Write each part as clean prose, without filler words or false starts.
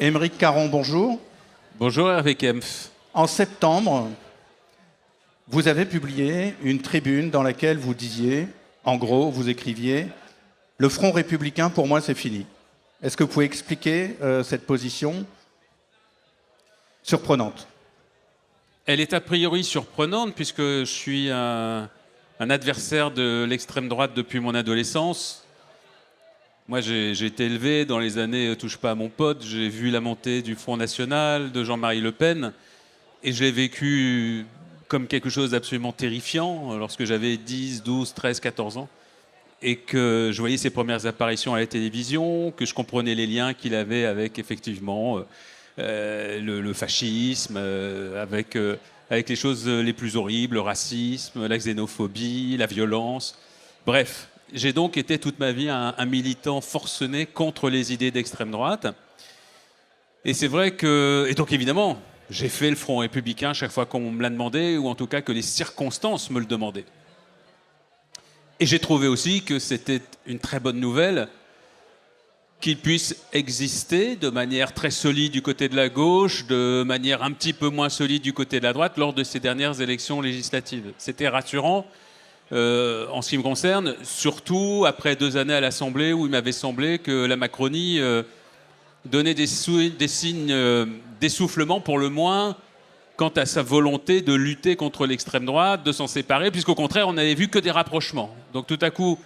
Aymeric Caron, bonjour. Bonjour Hervé Kempf. En septembre, vous avez publié une tribune dans laquelle vous disiez, en gros, vous écriviez « Le Front républicain, pour moi, c'est fini ». Est-ce que vous pouvez expliquer cette position surprenante? Elle est a priori surprenante puisque je suis un adversaire de l'extrême droite depuis mon adolescence. Moi, j'ai été élevé dans les années « Touche pas à mon pote », j'ai vu la montée du Front National, de Jean-Marie Le Pen, et je l'ai vécu comme quelque chose d'absolument terrifiant lorsque j'avais 10, 12, 13, 14 ans, et que je voyais ses premières apparitions à la télévision, que je comprenais les liens qu'il avait avec, effectivement, le fascisme, avec les choses les plus horribles, le racisme, la xénophobie, la violence, bref. J'ai donc été toute ma vie un militant forcené contre les idées d'extrême droite. Et c'est vrai que... Et donc évidemment, j'ai fait le Front républicain chaque fois qu'on me l'a demandé, ou en tout cas que les circonstances me le demandaient. Et j'ai trouvé aussi que c'était une très bonne nouvelle qu'il puisse exister de manière très solide du côté de la gauche, de manière un petit peu moins solide du côté de la droite lors de ces dernières élections législatives. C'était rassurant. En ce qui me concerne, surtout après 2 années à l'Assemblée où il m'avait semblé que la Macronie donnait des signes d'essoufflement pour le moins quant à sa volonté de lutter contre l'extrême droite, de s'en séparer, puisqu'au contraire on n'avait vu que des rapprochements. Donc tout à coup,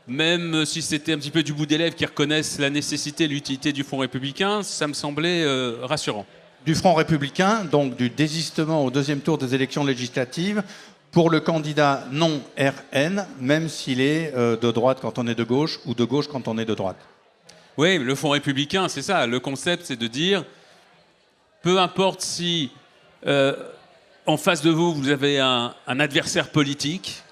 même si c'était un petit peu du bout des lèvres qui reconnaissent la nécessité et l'utilité du Front républicain, ça me semblait rassurant. Du Front républicain, donc du désistement au 2e tour des élections législatives, pour le candidat non RN, même s'il est de droite quand on est de gauche ou de gauche quand on est de droite. Oui, le Front républicain, c'est ça. Le concept, c'est de dire, peu importe si en face de vous, vous avez un adversaire politique,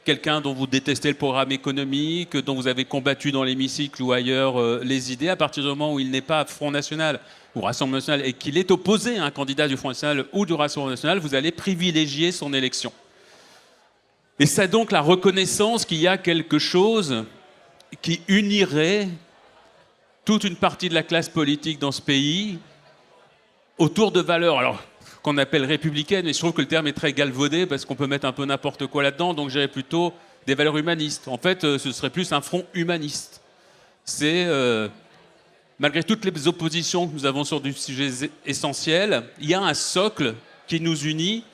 quelqu'un dont vous détestez le programme économique, dont vous avez combattu dans l'hémicycle ou ailleurs les idées, à partir du moment où il n'est pas Front National ou Rassemblement National et qu'il est opposé à un candidat du Front National ou du Rassemblement National, vous allez privilégier son élection. Et c'est donc la reconnaissance qu'il y a quelque chose qui unirait toute une partie de la classe politique dans ce pays autour de valeurs, alors qu'on appelle républicaines, mais je trouve que le terme est très galvaudé parce qu'on peut mettre un peu n'importe quoi là-dedans, donc j'irais plutôt des valeurs humanistes. En fait, ce serait plus un front humaniste. C'est, malgré toutes les oppositions que nous avons sur des sujets essentiels, il y a un socle qui nous unit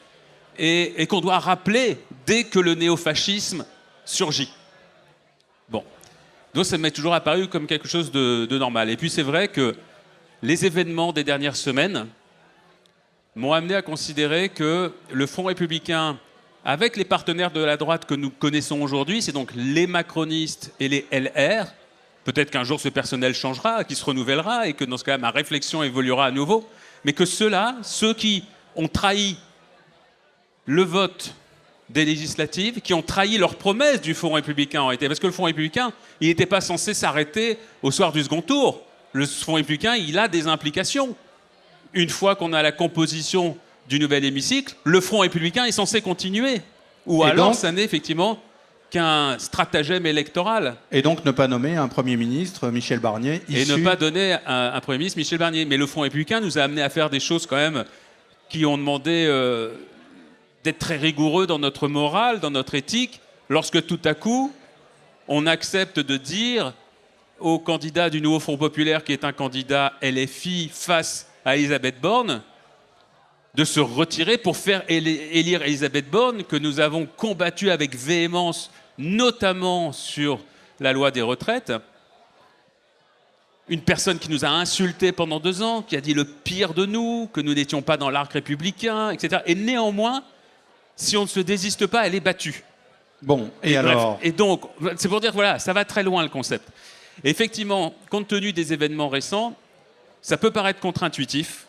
et qu'on doit rappeler dès que le néofascisme surgit. Bon. Donc ça m'est toujours apparu comme quelque chose de normal. Et puis c'est vrai que les événements des dernières semaines m'ont amené à considérer que le Front républicain, avec les partenaires de la droite que nous connaissons aujourd'hui, c'est donc les macronistes et les LR, peut-être qu'un jour ce personnel changera, qu'il se renouvellera, et que dans ce cas ma réflexion évoluera à nouveau, mais que ceux-là, ceux qui ont trahi le vote des législatives, qui ont trahi leurs promesses du Front républicain en réalité. Parce que le Front républicain, il n'était pas censé s'arrêter au soir du second tour. Le Front républicain, il a des implications. Une fois qu'on a la composition du nouvel hémicycle, le Front républicain est censé continuer. Ou alors, donc, ça n'est effectivement qu'un stratagème électoral. Et donc ne pas nommer un Premier ministre, Michel Barnier, issu... Et ne pas donner un Premier ministre, Michel Barnier. Mais le Front républicain nous a amené à faire des choses quand même qui ont demandé... d'être très rigoureux dans notre morale, dans notre éthique, lorsque tout à coup, on accepte de dire au candidat du nouveau Front populaire, qui est un candidat LFI face à Elisabeth Borne, de se retirer pour faire élire Elisabeth Borne, que nous avons combattu avec véhémence, notamment sur la loi des retraites. Une personne qui nous a insultés pendant 2 ans, qui a dit le pire de nous, que nous n'étions pas dans l'arc républicain, etc. Et néanmoins, si on ne se désiste pas, elle est battue. Bon, et alors... Et donc, c'est pour dire, voilà, ça va très loin le concept. Et effectivement, compte tenu des événements récents, ça peut paraître contre-intuitif,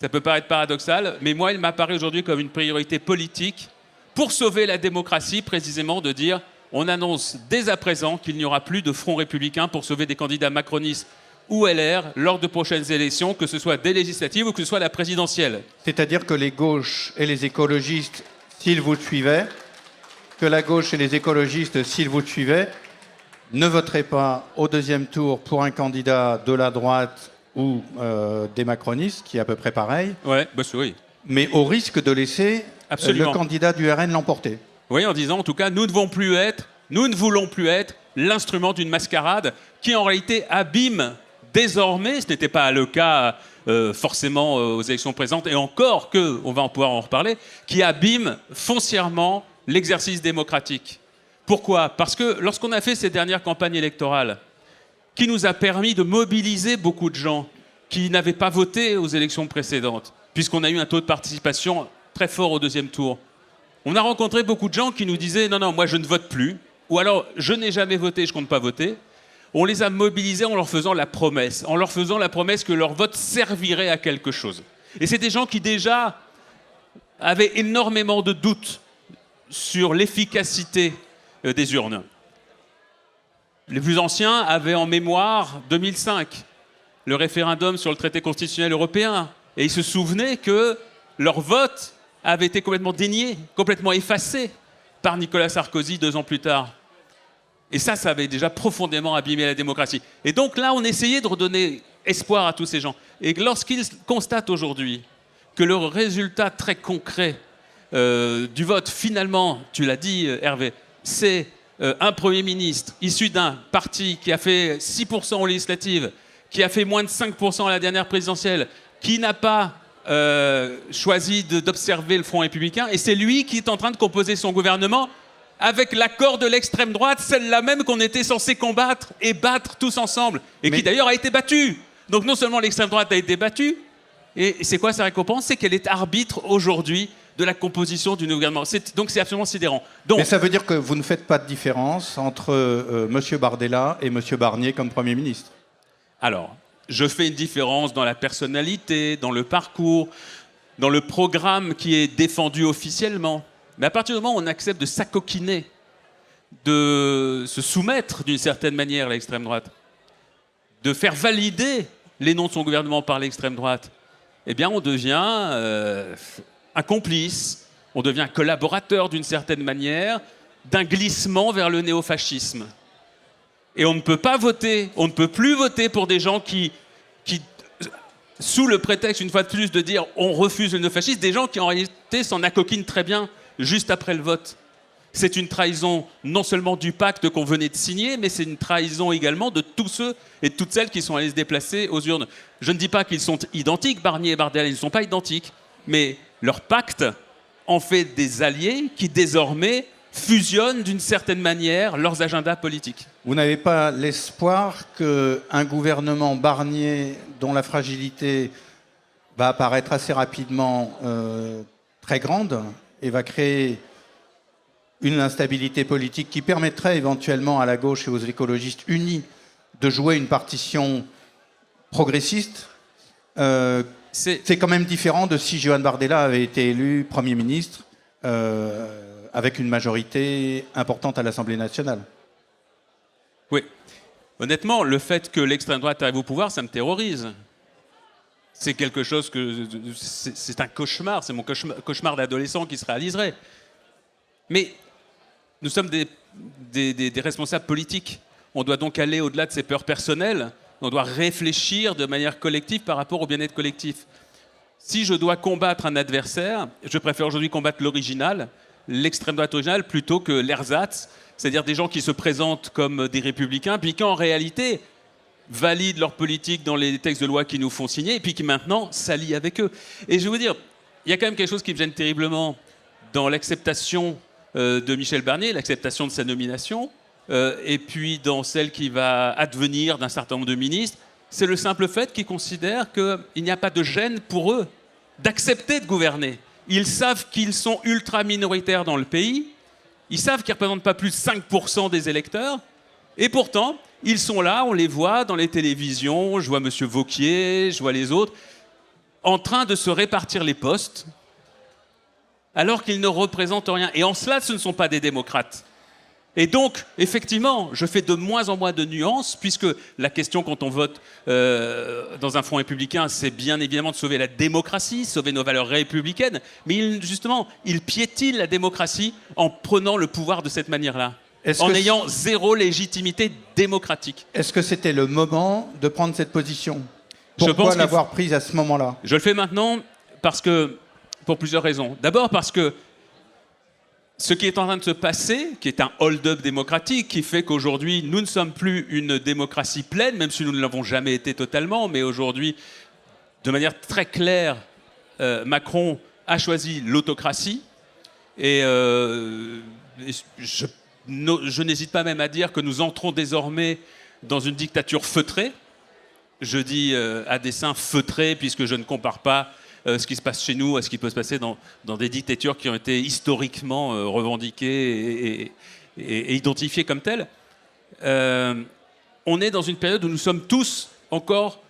ça peut paraître paradoxal, mais moi, il m'apparaît aujourd'hui comme une priorité politique pour sauver la démocratie, précisément de dire, on annonce dès à présent qu'il n'y aura plus de Front républicain pour sauver des candidats macronistes ou LR lors de prochaines élections, que ce soit des législatives ou que ce soit la présidentielle. C'est-à-dire que les gauches et les écologistes, s'ils vous suivaient, que la gauche et les écologistes, s'ils vous suivaient, ne voteraient pas au 2e tour pour un candidat de la droite ou des macronistes, qui est à peu près pareil, Ouais, bah oui. mais au risque de laisser Absolument. le candidat du RN l'emporter. Oui, en disant en tout cas, nous ne voulons plus être l'instrument d'une mascarade qui en réalité abîme désormais, ce n'était pas le cas forcément aux élections présentes, et encore que, on va pouvoir en reparler, qui abîme foncièrement l'exercice démocratique. Pourquoi ? Parce que lorsqu'on a fait ces dernières campagnes électorales, qui nous a permis de mobiliser beaucoup de gens qui n'avaient pas voté aux élections précédentes, puisqu'on a eu un taux de participation très fort au deuxième tour, on a rencontré beaucoup de gens qui nous disaient « Non, non, moi je ne vote plus », ou alors « Je n'ai jamais voté, je ne compte pas voter ». On les a mobilisés en leur faisant la promesse que leur vote servirait à quelque chose. Et c'est des gens qui déjà avaient énormément de doutes sur l'efficacité des urnes. Les plus anciens avaient en mémoire 2005, le référendum sur le traité constitutionnel européen, et ils se souvenaient que leur vote avait été complètement dénié, complètement effacé par Nicolas Sarkozy 2 ans plus tard. Et ça avait déjà profondément abîmé la démocratie. Et donc là, on essayait de redonner espoir à tous ces gens. Et lorsqu'ils constatent aujourd'hui que le résultat très concret du vote, finalement, tu l'as dit Hervé, c'est un Premier ministre issu d'un parti qui a fait 6% aux législatives, qui a fait moins de 5% à la dernière présidentielle, qui n'a pas choisi d'observer le Front républicain, et c'est lui qui est en train de composer son gouvernement avec l'accord de l'extrême droite, celle-là même qu'on était censé combattre et battre tous ensemble, et qui d'ailleurs a été battue. Donc non seulement l'extrême droite a été battue, et c'est quoi sa récompense ? C'est qu'elle est arbitre aujourd'hui de la composition du gouvernement. Donc c'est absolument sidérant. Donc, mais ça veut dire que vous ne faites pas de différence entre M. Bardella et M. Barnier comme Premier ministre ? Alors, je fais une différence dans la personnalité, dans le parcours, dans le programme qui est défendu officiellement. Mais à partir du moment où on accepte de s'acoquiner, de se soumettre d'une certaine manière à l'extrême droite, de faire valider les noms de son gouvernement par l'extrême droite, eh bien on devient un complice, on devient collaborateur d'une certaine manière d'un glissement vers le néofascisme. Et on ne peut pas voter, on ne peut plus voter pour des gens qui sous le prétexte, une fois de plus, de dire on refuse le néofascisme, des gens qui en réalité s'en accoquinent très bien juste après le vote. C'est une trahison non seulement du pacte qu'on venait de signer, mais c'est une trahison également de tous ceux et de toutes celles qui sont allés se déplacer aux urnes. Je ne dis pas qu'ils sont identiques, Barnier et Bardella, ils ne sont pas identiques, mais leur pacte en fait des alliés qui désormais fusionnent d'une certaine manière leurs agendas politiques. Vous n'avez pas l'espoir qu'un gouvernement Barnier dont la fragilité va apparaître assez rapidement très grande et va créer une instabilité politique qui permettrait éventuellement à la gauche et aux écologistes unis de jouer une partition progressiste, c'est quand même différent de si Johan Bardella avait été élu Premier ministre avec une majorité importante à l'Assemblée nationale. Oui. Honnêtement, le fait que l'extrême droite arrive au pouvoir, ça me terrorise. C'est quelque chose que... C'est un cauchemar, c'est mon cauchemar d'adolescent qui se réaliserait. Mais nous sommes des responsables politiques. On doit donc aller au-delà de ces peurs personnelles. On doit réfléchir de manière collective par rapport au bien-être collectif. Si je dois combattre un adversaire, je préfère aujourd'hui combattre l'original, l'extrême droite originale, plutôt que l'ersatz, c'est-à-dire des gens qui se présentent comme des républicains, puis qui en réalité valident leur politique dans les textes de loi qui nous font signer, et puis qui maintenant s'allient avec eux. Et je vais vous dire, il y a quand même quelque chose qui me gêne terriblement dans l'acceptation de Michel Barnier, l'acceptation de sa nomination, et puis dans celle qui va advenir d'un certain nombre de ministres, c'est le simple fait qu'ils considèrent qu'il n'y a pas de gêne pour eux d'accepter de gouverner. Ils savent qu'ils sont ultra minoritaires dans le pays, ils savent qu'ils ne représentent pas plus de 5% des électeurs, et pourtant, ils sont là, on les voit dans les télévisions, je vois M. Wauquiez, je vois les autres, en train de se répartir les postes, alors qu'ils ne représentent rien. Et en cela, ce ne sont pas des démocrates. Et donc, effectivement, je fais de moins en moins de nuances, puisque la question quand on vote dans un front républicain, c'est bien évidemment de sauver la démocratie, sauver nos valeurs républicaines, mais justement, il piétine la démocratie en prenant le pouvoir de cette manière-là, en ayant zéro légitimité démocratique. Est-ce que c'était le moment de prendre cette position ? Pourquoi l'avoir prise à ce moment-là? Je le fais maintenant pour plusieurs raisons. D'abord parce que ce qui est en train de se passer, qui est un hold-up démocratique, qui fait qu'aujourd'hui, nous ne sommes plus une démocratie pleine, même si nous ne l'avons jamais été totalement, mais aujourd'hui, de manière très claire, Macron a choisi l'autocratie. Et je n'hésite pas même à dire que nous entrons désormais dans une dictature feutrée. Je dis à dessein feutrée, puisque je ne compare pas ce qui se passe chez nous à ce qui peut se passer dans des dictatures qui ont été historiquement revendiquées et identifiées comme telles. On est dans une période où nous sommes tous encore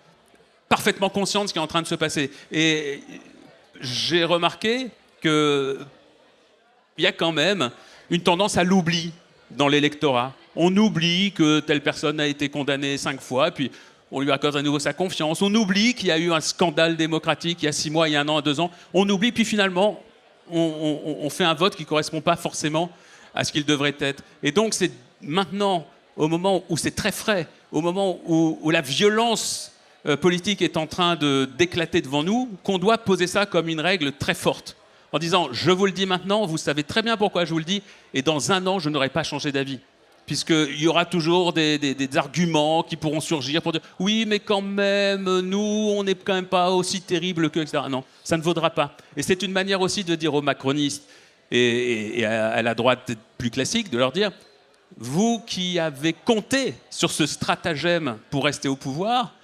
parfaitement conscients de ce qui est en train de se passer. Et j'ai remarqué qu'il y a quand même une tendance à l'oubli dans l'électorat. On oublie que telle personne a été condamnée 5 fois, puis on lui accorde à nouveau sa confiance. On oublie qu'il y a eu un scandale démocratique il y a 6 mois, il y a 1 an, 2 ans. On oublie, puis finalement, on fait un vote qui ne correspond pas forcément à ce qu'il devrait être. Et donc, c'est maintenant, au moment où c'est très frais, au moment où la violence politique est en train d'éclater devant nous, qu'on doit poser ça comme une règle très forte. En disant, je vous le dis maintenant, vous savez très bien pourquoi je vous le dis, et dans 1 an, je n'aurai pas changé d'avis. Puisqu'il y aura toujours des arguments qui pourront surgir pour dire « oui, mais quand même, nous, on n'est quand même pas aussi terrible que... » etc. Non, ça ne vaudra pas. Et c'est une manière aussi de dire aux macronistes et à la droite plus classique, de leur dire « vous qui avez compté sur ce stratagème pour rester au pouvoir,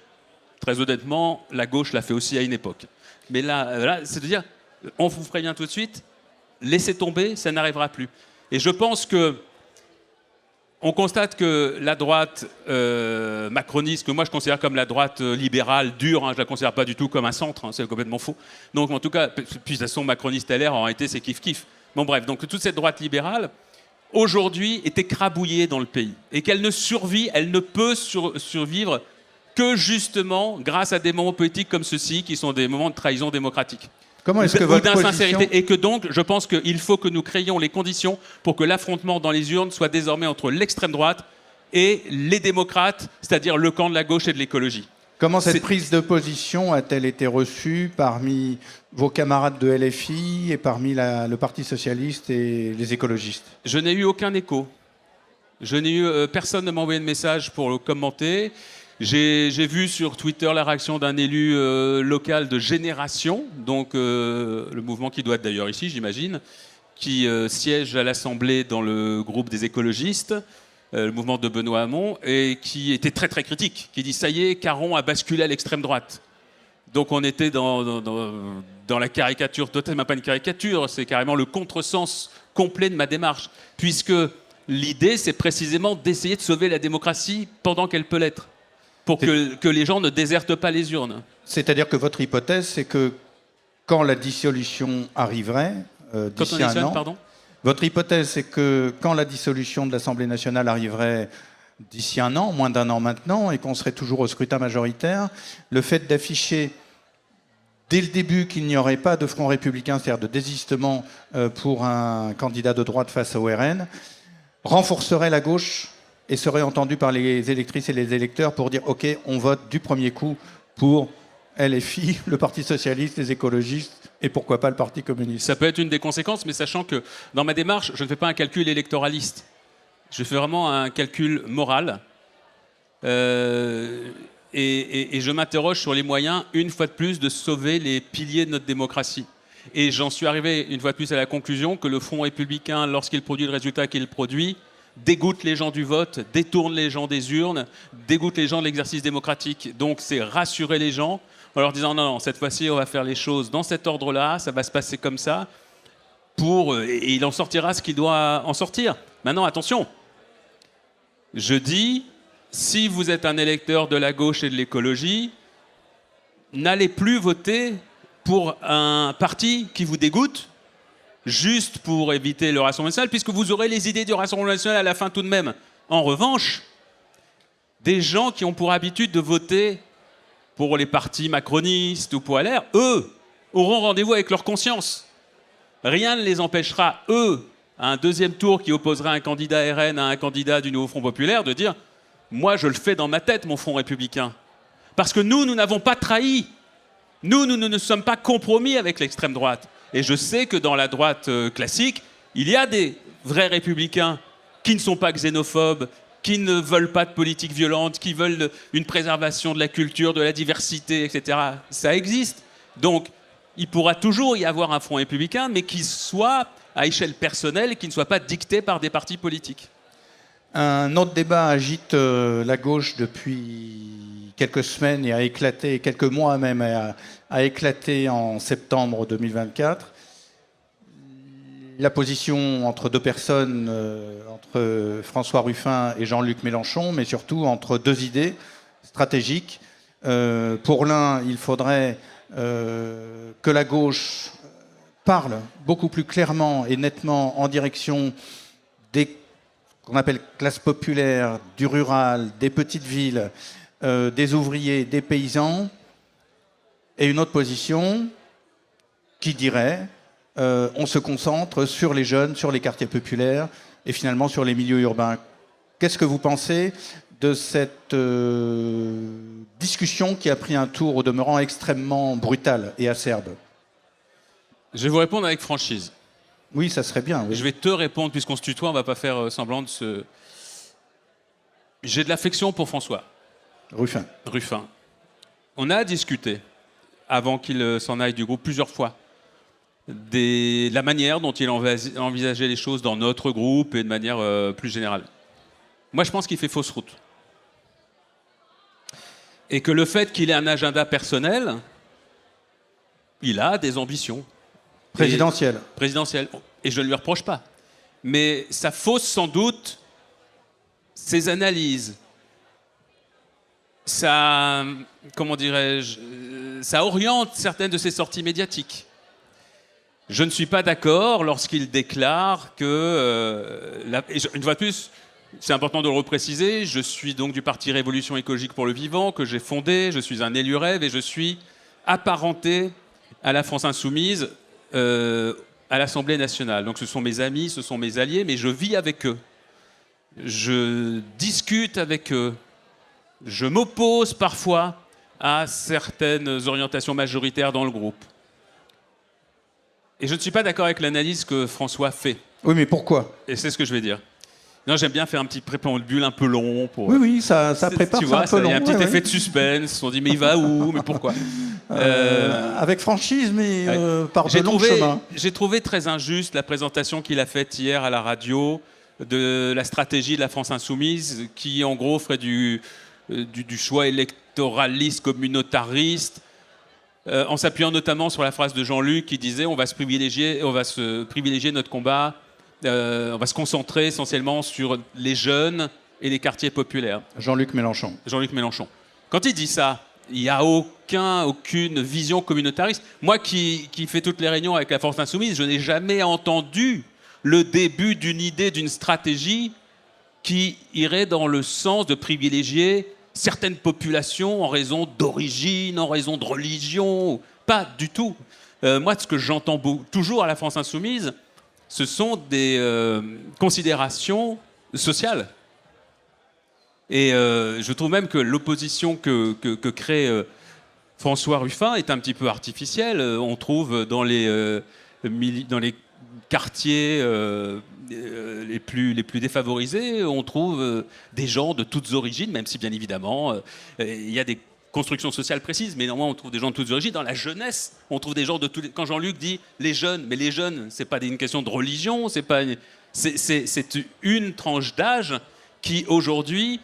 très honnêtement, la gauche l'a fait aussi à une époque. Mais là c'est de dire « on vous prévient tout de suite, laissez tomber, ça n'arrivera plus. » Et je pense que on constate que la droite macroniste, que moi je considère comme la droite libérale dure, je ne la considère pas du tout comme un centre, c'est complètement faux. Donc en tout cas, puis de toute façon macroniste LR, en réalité c'est kiff-kiff. Bon bref, donc toute cette droite libérale, aujourd'hui, est écrabouillée dans le pays. Et qu'elle ne survit, elle ne peut survivre que justement grâce à des moments politiques comme ceux-ci, qui sont des moments de trahison démocratique. Comment est-ce que votre position... Et que donc, je pense qu'il faut que nous créions les conditions pour que l'affrontement dans les urnes soit désormais entre l'extrême droite et les démocrates, c'est-à-dire le camp de la gauche et de l'écologie. Comment cette prise de position a-t-elle été reçue parmi vos camarades de LFI et parmi le Parti socialiste et les écologistes? Je n'ai eu aucun écho. Personne ne m'a envoyé de message pour le commenter. J'ai vu sur Twitter la réaction d'un élu local de Génération, donc le mouvement qui doit être d'ailleurs ici, j'imagine, qui siège à l'Assemblée dans le groupe des écologistes, le mouvement de Benoît Hamon, et qui était très très critique, qui dit « ça y est, Caron a basculé à l'extrême droite ». Donc on était dans la caricature, totalement pas une caricature, c'est carrément le contresens complet de ma démarche, puisque l'idée c'est précisément d'essayer de sauver la démocratie pendant qu'elle peut l'être, pour que les gens ne désertent pas les urnes. C'est-à-dire que votre hypothèse, c'est que quand la dissolution arriverait, d'ici 1 an... Pardon ? Votre hypothèse, c'est que quand la dissolution de l'Assemblée nationale arriverait d'ici 1 an, moins d'1 an maintenant, et qu'on serait toujours au scrutin majoritaire, le fait d'afficher dès le début qu'il n'y aurait pas de front républicain, c'est-à-dire de désistement pour un candidat de droite face au RN, renforcerait la gauche et serait entendu par les électrices et les électeurs pour dire « ok, on vote du premier coup pour LFI, le Parti socialiste, les écologistes et pourquoi pas le Parti communiste ». Ça peut être une des conséquences, mais sachant que dans ma démarche, je ne fais pas un calcul électoraliste. Je fais vraiment un calcul moral. Et je m'interroge sur les moyens, une fois de plus, de sauver les piliers de notre démocratie. Et j'en suis arrivé, une fois de plus, à la conclusion que le Front républicain, lorsqu'il produit le résultat qu'il produit, dégoûte les gens du vote, détourne les gens des urnes, dégoûte les gens de l'exercice démocratique. Donc c'est rassurer les gens en leur disant non, cette fois-ci on va faire les choses dans cet ordre-là, ça va se passer comme ça, et il en sortira ce qu'il doit en sortir. Maintenant attention, je dis, si vous êtes un électeur de la gauche et de l'écologie, n'allez plus voter pour un parti qui vous dégoûte, juste pour éviter le Rassemblement national, puisque vous aurez les idées du Rassemblement national à la fin tout de même. En revanche, des gens qui ont pour habitude de voter pour les partis macronistes ou pour LR, eux, auront rendez-vous avec leur conscience. Rien ne les empêchera, eux, à un deuxième tour qui opposerait un candidat RN à un candidat du Nouveau Front Populaire, de dire « moi, je le fais dans ma tête, mon Front républicain ». Parce que nous n'avons pas trahi. Nous ne sommes pas compromis avec l'extrême droite. Et je sais que dans la droite classique, il y a des vrais républicains qui ne sont pas xénophobes, qui ne veulent pas de politique violente, qui veulent une préservation de la culture, de la diversité, etc. Ça existe. Donc, il pourra toujours y avoir un front républicain, mais qui soit à échelle personnelle et qui ne soit pas dicté par des partis politiques. Un autre débat agite la gauche depuis quelques semaines et a éclaté, quelques mois même, a éclaté en septembre 2024. La position entre deux personnes, entre François Ruffin et Jean-Luc Mélenchon, mais surtout entre deux idées stratégiques. Pour l'un, il faudrait que la gauche parle beaucoup plus clairement et nettement en direction des qu'on appelle classe populaire, du rural, des petites villes, des ouvriers, des paysans, et une autre position qui dirait on se concentre sur les jeunes, sur les quartiers populaires et finalement sur les milieux urbains. Qu'est-ce que vous pensez de cette discussion qui a pris un tour au demeurant extrêmement brutal et acerbe? Je vais vous répondre avec franchise. Oui, ça serait bien. Oui. Je vais te répondre, puisqu'on se tutoie, on ne va pas faire semblant de se... J'ai de l'affection pour François Ruffin. On a discuté, avant qu'il s'en aille du groupe, plusieurs fois, de la manière dont il envisageait les choses dans notre groupe et de manière plus générale. Moi, je pense qu'il fait fausse route. Et que le fait qu'il ait un agenda personnel, il a des ambitions. Présidentielle. Et je ne lui reproche pas. Mais ça fausse sans doute ses analyses. Ça, comment dirais-je, ça oriente certaines de ses sorties médiatiques. Je ne suis pas d'accord lorsqu'il déclare que, une fois de plus, c'est important de le repréciser, je suis donc du parti Révolution écologique pour le vivant, que j'ai fondé, je suis un élu rêve et je suis apparenté à la France insoumise, à l'Assemblée nationale. Donc ce sont mes amis, ce sont mes alliés, mais je vis avec eux. Je discute avec eux. Je m'oppose parfois à certaines orientations majoritaires dans le groupe. Et je ne suis pas d'accord avec l'analyse que François fait. Oui, mais pourquoi? Et c'est ce que je vais dire. Non, j'aime bien faire un petit préambule un peu long. Pour... Oui, ça prépare, tu vois, un peu long. Il y a un petit effet de suspense. On dit, mais il va où? Mais pourquoi? Avec franchise, mais par de longs chemins. J'ai trouvé très injuste la présentation qu'il a faite hier à la radio de la stratégie de la France insoumise, qui en gros ferait du choix électoraliste, communautariste, en s'appuyant notamment sur la phrase de Jean-Luc qui disait on va se privilégier notre combat, on va se concentrer essentiellement sur les jeunes et les quartiers populaires. Jean-Luc Mélenchon. Quand il dit ça, il n'y a aucune vision communautariste. Moi qui fais toutes les réunions avec la France insoumise, je n'ai jamais entendu le début d'une idée, d'une stratégie qui irait dans le sens de privilégier certaines populations en raison d'origine, en raison de religion. Pas du tout. Moi, ce que j'entends toujours à la France insoumise, ce sont des considérations sociales. Et je trouve même que l'opposition que crée François Ruffin est un petit peu artificielle. On trouve dans les quartiers les plus défavorisés, on trouve des gens de toutes origines, même si bien évidemment il y a des constructions sociales précises, mais néanmoins on trouve des gens de toutes origines. Dans la jeunesse, on trouve des gens de tous. Quand Jean-Luc dit les jeunes, mais les jeunes, c'est pas une question de religion, c'est une tranche d'âge qui aujourd'hui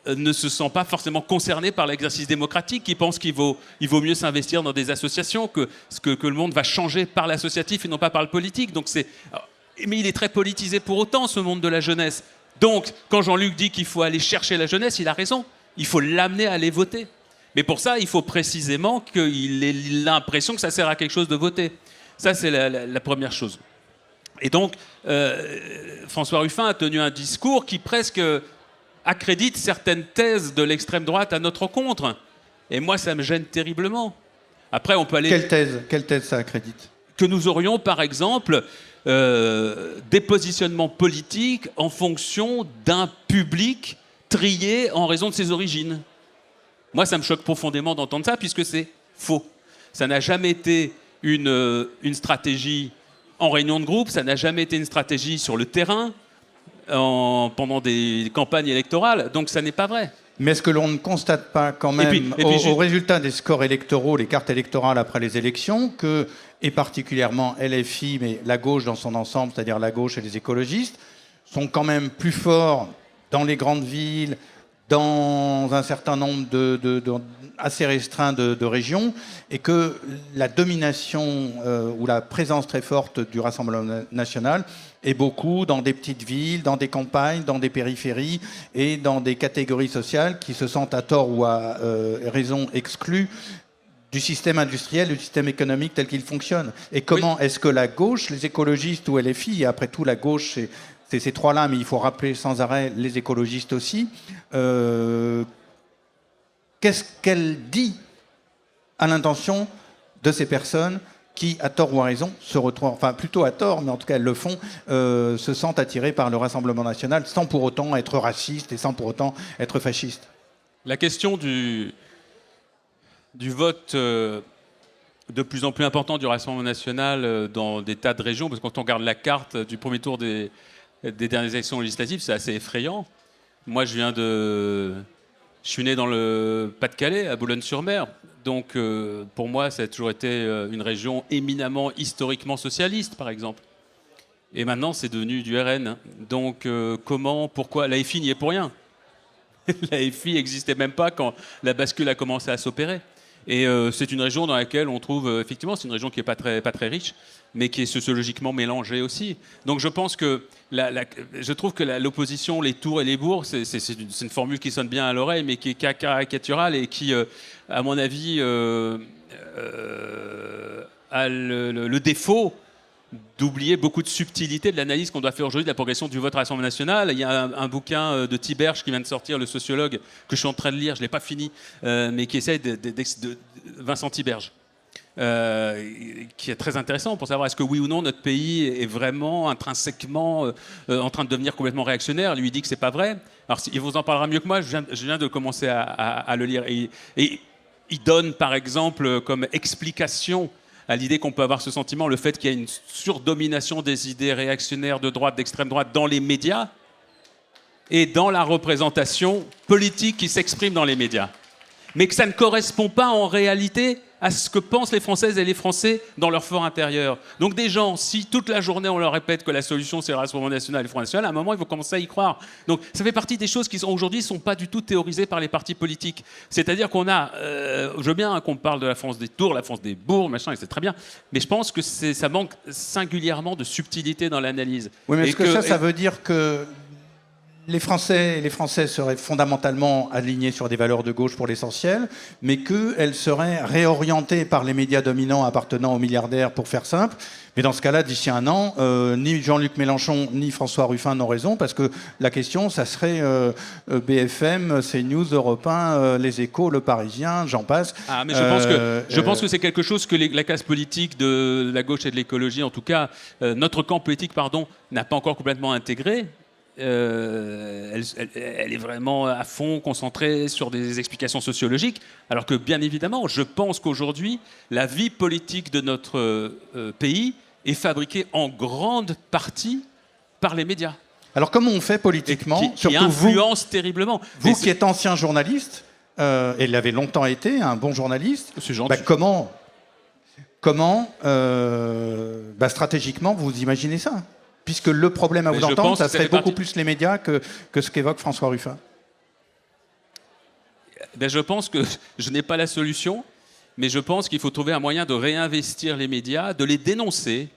ne se sent pas forcément concerné par l'exercice démocratique, qui pense qu'il vaut mieux s'investir dans des associations, que le monde va changer par l'associatif et non pas par le politique. Mais il est très politisé pour autant, ce monde de la jeunesse. Donc, quand Jean-Luc dit qu'il faut aller chercher la jeunesse, il a raison. Il faut l'amener à aller voter. Mais pour ça, il faut précisément qu'il ait l'impression que ça sert à quelque chose de voter. Ça, c'est la première chose. Et donc, François Ruffin a tenu un discours qui presque accrédite certaines thèses de l'extrême droite à notre rencontre. Et moi, ça me gêne terriblement. Après, on peut aller... Quelle thèse ça accrédite? Que nous aurions, par exemple, des positionnements politiques en fonction d'un public trié en raison de ses origines. Moi, ça me choque profondément d'entendre ça, puisque c'est faux. Ça n'a jamais été une stratégie en réunion de groupe, ça n'a jamais été une stratégie sur le terrain, pendant des campagnes électorales, donc ça n'est pas vrai. Mais est-ce que l'on ne constate pas quand même, au résultat des scores électoraux, les cartes électorales après les élections, que, et particulièrement LFI, mais la gauche dans son ensemble, c'est-à-dire la gauche et les écologistes, sont quand même plus forts dans les grandes villes, dans un certain nombre assez restreint de régions, et que la domination ou la présence très forte du Rassemblement national est beaucoup dans des petites villes, dans des campagnes, dans des périphéries et dans des catégories sociales qui se sentent à tort ou à raison exclues du système industriel, du système économique tel qu'il fonctionne. Et comment est-ce que la gauche, les écologistes ou LFI, et après tout la gauche, c'est ces trois-là, mais il faut rappeler sans arrêt les écologistes aussi, qu'est-ce qu'elle dit à l'intention de ces personnes qui, à tort ou à raison, se retrouvent, enfin plutôt à tort, mais en tout cas elles le font, se sentent attirées par le Rassemblement national sans pour autant être racistes et sans pour autant être fascistes? La question du vote de plus en plus important du Rassemblement national dans des tas de régions, parce que quand on regarde la carte du premier tour des dernières élections législatives, c'est assez effrayant. Moi, je suis né dans le Pas-de-Calais, à Boulogne-sur-Mer. Donc, pour moi, ça a toujours été une région éminemment historiquement socialiste, par exemple. Et maintenant, c'est devenu du RN. Donc, pourquoi la FI n'y est pour rien. La FI n'existait même pas quand la bascule a commencé à s'opérer. Et c'est une région dans laquelle on trouve, effectivement, c'est une région qui n'est pas très riche, mais qui est sociologiquement mélangée aussi. Donc je pense que, je trouve que l'opposition, les tours et les bourgs, c'est une formule qui sonne bien à l'oreille, mais qui est caricaturale et qui, à mon avis, a le défaut d'oublier beaucoup de subtilité de l'analyse qu'on doit faire aujourd'hui de la progression du vote à l'Assemblée nationale. Il y a un bouquin de Tiberge qui vient de sortir, le sociologue, que je suis en train de lire, je ne l'ai pas fini, mais qui essaie de Vincent Tiberge, qui est très intéressant pour savoir est-ce que oui ou non notre pays est vraiment intrinsèquement en train de devenir complètement réactionnaire. Lui, il dit que ce n'est pas vrai. Alors, il vous en parlera mieux que moi, je viens de commencer à le lire. Et il donne, par exemple, comme explication à l'idée qu'on peut avoir ce sentiment, le fait qu'il y a une surdomination des idées réactionnaires de droite, d'extrême droite dans les médias et dans la représentation politique qui s'exprime dans les médias. Mais que ça ne correspond pas en réalité à ce que pensent les Françaises et les Français dans leur fort intérieur. Donc des gens, si toute la journée on leur répète que la solution c'est le Rassemblement national et le Front national, à un moment ils vont commencer à y croire. Donc ça fait partie des choses qui aujourd'hui ne sont pas du tout théorisées par les partis politiques. C'est-à-dire qu'on a, je veux bien qu'on parle de la France des tours, la France des bourgs, machin, et c'est très bien, mais je pense que ça manque singulièrement de subtilité dans l'analyse. Oui, mais est-ce que ça veut dire que les Français et les Françaises seraient fondamentalement alignés sur des valeurs de gauche pour l'essentiel, mais qu'elles seraient réorientées par les médias dominants appartenant aux milliardaires, pour faire simple. Mais dans ce cas-là, d'ici un an, ni Jean-Luc Mélenchon ni François Ruffin n'ont raison, parce que la question, ça serait BFM, CNews, Europe 1, Les Échos, Le Parisien, j'en passe. Ah, mais je pense que c'est quelque chose que la classe politique de la gauche et de l'écologie, en tout cas, notre camp politique, n'a pas encore complètement intégré. Elle est vraiment à fond concentrée sur des explications sociologiques, alors que bien évidemment, je pense qu'aujourd'hui, la vie politique de notre pays est fabriquée en grande partie par les médias. Alors comment on fait politiquement, qui influence terriblement. Vous qui êtes ancien journaliste, et l'avez longtemps été, un bon journaliste, comment stratégiquement vous imaginez ça ? Puisque le problème à vous entendre, ça serait beaucoup plus les médias que ce qu'évoque François Ruffin. Je pense que je n'ai pas la solution, mais je pense qu'il faut trouver un moyen de réinvestir les médias, de les dénoncer.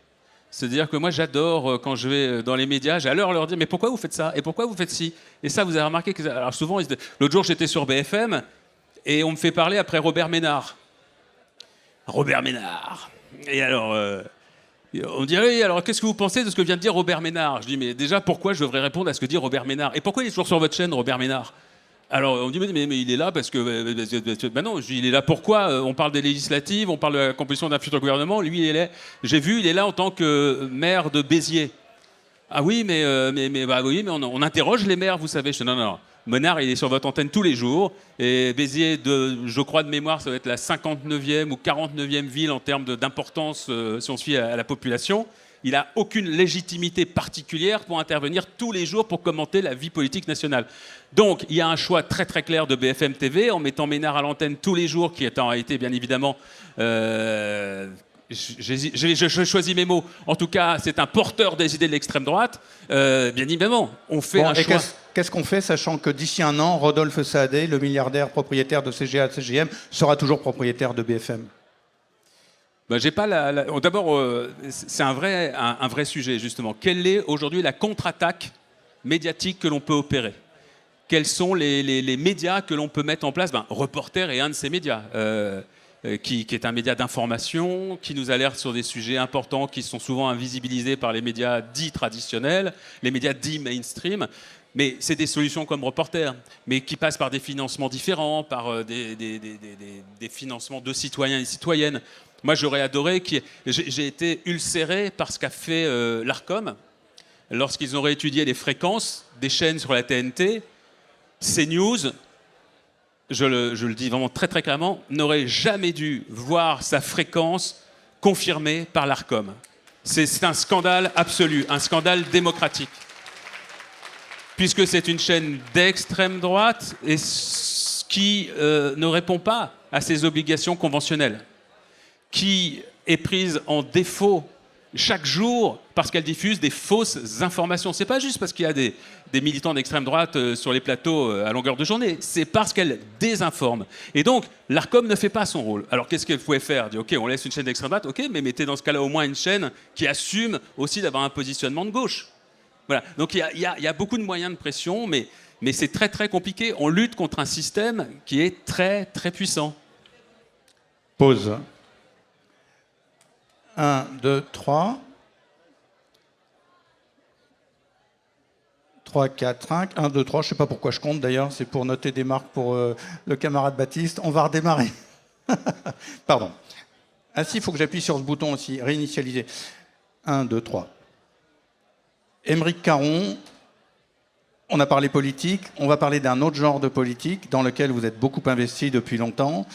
C'est-à-dire que moi, j'adore, quand je vais dans les médias, j'adore leur dire « Mais pourquoi vous faites ça ? Et pourquoi vous faites ci ?» Et ça, vous avez remarqué que... Alors souvent, l'autre jour, j'étais sur BFM, et on me fait parler après Robert Ménard. Robert Ménard. Et alors... on me dit, oui, alors qu'est-ce que vous pensez de ce que vient de dire Robert Ménard ? Je dis, mais déjà, pourquoi je devrais répondre à ce que dit Robert Ménard ? Et pourquoi il est toujours sur votre chaîne, Robert Ménard ? Alors, on me dit, mais il est là parce que... non, je dis, il est là pourquoi ? On parle des législatives, on parle de la composition d'un futur gouvernement. Lui, il est là en tant que maire de Béziers. Ah oui, mais on interroge les maires, vous savez. Je dis, non. Ménard, il est sur votre antenne tous les jours. Et Béziers, je crois de mémoire, ça doit être la 59e ou 49e ville en termes d'importance, si on suit à la population. Il n'a aucune légitimité particulière pour intervenir tous les jours pour commenter la vie politique nationale. Donc, il y a un choix très très clair de BFM TV en mettant Ménard à l'antenne tous les jours, qui est en réalité, bien évidemment, je choisis mes mots. En tout cas, c'est un porteur des idées de l'extrême droite. Bien évidemment, on fait un choix. Qu'est-ce qu'on fait, sachant que d'ici un an, Rodolphe Saadé, le milliardaire propriétaire de CGA, CGM, sera toujours propriétaire de BFM? Ben, j'ai pas D'abord, c'est un vrai sujet, justement. Quelle est aujourd'hui la contre-attaque médiatique que l'on peut opérer? Quels sont les médias que l'on peut mettre en place? Reporter est un de ces médias, qui est un média d'information, qui nous alerte sur des sujets importants qui sont souvent invisibilisés par les médias dits traditionnels, les médias dits mainstream. Mais c'est des solutions comme Reporter, mais qui passent par des financements différents, par des financements de citoyens et citoyennes. Moi, j'aurais adoré j'ai été ulcéré par ce qu'a fait l'Arcom lorsqu'ils ont réétudié les fréquences des chaînes sur la TNT. CNews, je le dis vraiment très très clairement, n'aurait jamais dû voir sa fréquence confirmée par l'Arcom. C'est un scandale absolu, un scandale démocratique. Puisque c'est une chaîne d'extrême droite et qui ne répond pas à ses obligations conventionnelles, qui est prise en défaut chaque jour parce qu'elle diffuse des fausses informations. C'est pas juste parce qu'il y a des militants d'extrême droite sur les plateaux à longueur de journée, c'est parce qu'elle désinforme. Et donc, l'Arcom ne fait pas son rôle. Alors qu'est-ce qu'elle pouvait faire? Dire, ok, on laisse une chaîne d'extrême droite, ok, mais mettez dans ce cas-là au moins une chaîne qui assume aussi d'avoir un positionnement de gauche. Voilà. Donc il y a beaucoup de moyens de pression, mais c'est très très compliqué. On lutte contre un système qui est très très puissant. Pause. 1, 2, 3. 3, 4, 5. 1, 2, 3. Je ne sais pas pourquoi je compte d'ailleurs. C'est pour noter des marques pour le camarade Baptiste. On va redémarrer. Pardon. Ah si, il faut que j'appuie sur ce bouton aussi. Réinitialiser. 1, 2, 3. Aymeric Caron, on a parlé politique, on va parler d'un autre genre de politique dans lequel vous êtes beaucoup investi depuis longtemps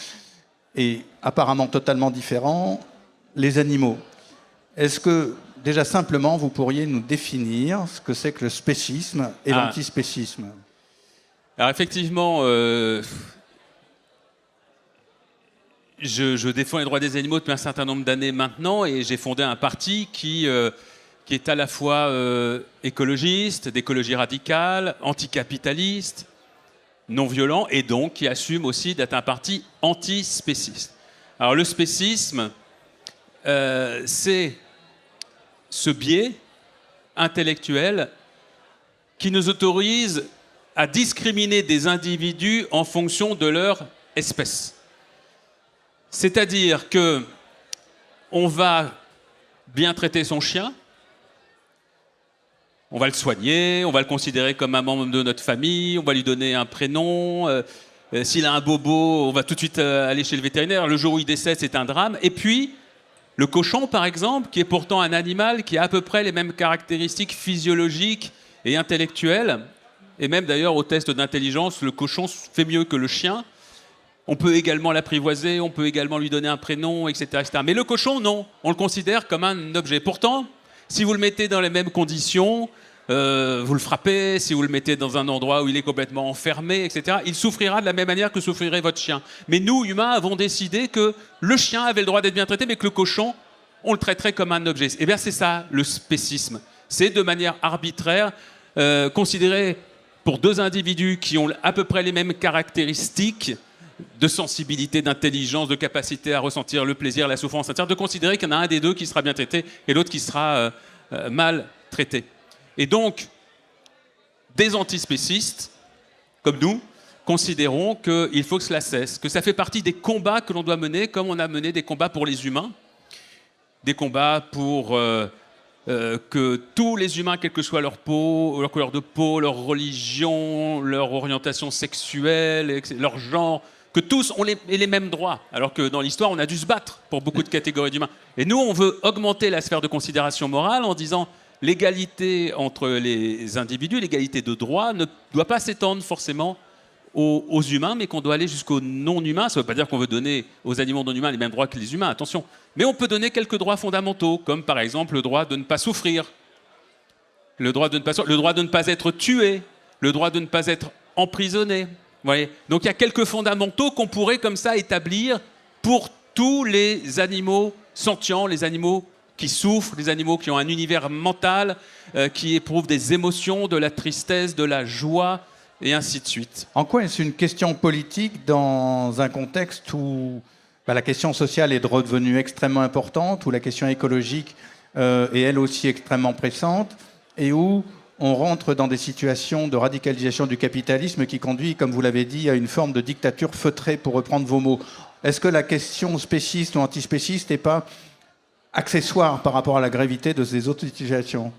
et apparemment totalement différent, les animaux. Est-ce que, déjà simplement, vous pourriez nous définir ce que c'est que le spécisme et l'antispécisme? Alors effectivement, je défends les droits des animaux depuis un certain nombre d'années maintenant et j'ai fondé un parti qui est à la fois écologiste, d'écologie radicale, anticapitaliste, non violent, et donc qui assume aussi d'être un parti antispéciste. Alors le spécisme, c'est ce biais intellectuel qui nous autorise à discriminer des individus en fonction de leur espèce. C'est-à-dire que on va bien traiter son chien, on va le soigner, on va le considérer comme un membre de notre famille, on va lui donner un prénom. S'il a un bobo, on va tout de suite aller chez le vétérinaire. Le jour où il décède, c'est un drame. Et puis, le cochon, par exemple, qui est pourtant un animal qui a à peu près les mêmes caractéristiques physiologiques et intellectuelles, et même d'ailleurs au test d'intelligence, le cochon fait mieux que le chien. On peut également l'apprivoiser, on peut également lui donner un prénom, etc., etc. Mais le cochon, non. On le considère comme un objet. Pourtant, si vous le mettez dans les mêmes conditions, vous le frappez, si vous le mettez dans un endroit où il est complètement enfermé, etc., il souffrira de la même manière que souffrirait votre chien. Mais nous, humains, avons décidé que le chien avait le droit d'être bien traité, mais que le cochon, on le traiterait comme un objet. Eh bien, c'est ça, le spécisme. C'est de manière arbitraire, considérer pour deux individus qui ont à peu près les mêmes caractéristiques de sensibilité, d'intelligence, de capacité à ressentir le plaisir, la souffrance, c'est-à-dire de considérer qu'il y en a un des deux qui sera bien traité et l'autre qui sera mal traité. Et donc, des antispécistes, comme nous, considérons qu'il faut que cela cesse, que ça fait partie des combats que l'on doit mener, comme on a mené des combats pour les humains, des combats pour que tous les humains, quelle que soit leur peau, leur couleur de peau, leur religion, leur orientation sexuelle, leur genre, que tous ont les mêmes droits, alors que dans l'histoire, on a dû se battre pour beaucoup de catégories d'humains. Et nous, on veut augmenter la sphère de considération morale en disant l'égalité entre les individus, l'égalité de droit ne doit pas s'étendre forcément aux humains, mais qu'on doit aller jusqu'aux non-humains. Ça ne veut pas dire qu'on veut donner aux animaux non-humains les mêmes droits que les humains, attention. Mais on peut donner quelques droits fondamentaux, comme par exemple le droit de ne pas souffrir, le droit de ne pas être tué, le droit de ne pas être emprisonné. Vous voyez ? Donc il y a quelques fondamentaux qu'on pourrait comme ça établir pour tous les animaux sentients, les animaux qui souffrent, les animaux qui ont un univers mental, qui éprouvent des émotions, de la tristesse, de la joie, et ainsi de suite. En quoi est-ce une question politique dans un contexte où la question sociale est redevenue extrêmement importante, où la question écologique est elle aussi extrêmement pressante, et où on rentre dans des situations de radicalisation du capitalisme qui conduit, comme vous l'avez dit, à une forme de dictature feutrée, pour reprendre vos mots. Est-ce que la question spéciste ou antispéciste n'est pas accessoire par rapport à la gravité de ces autres situations ?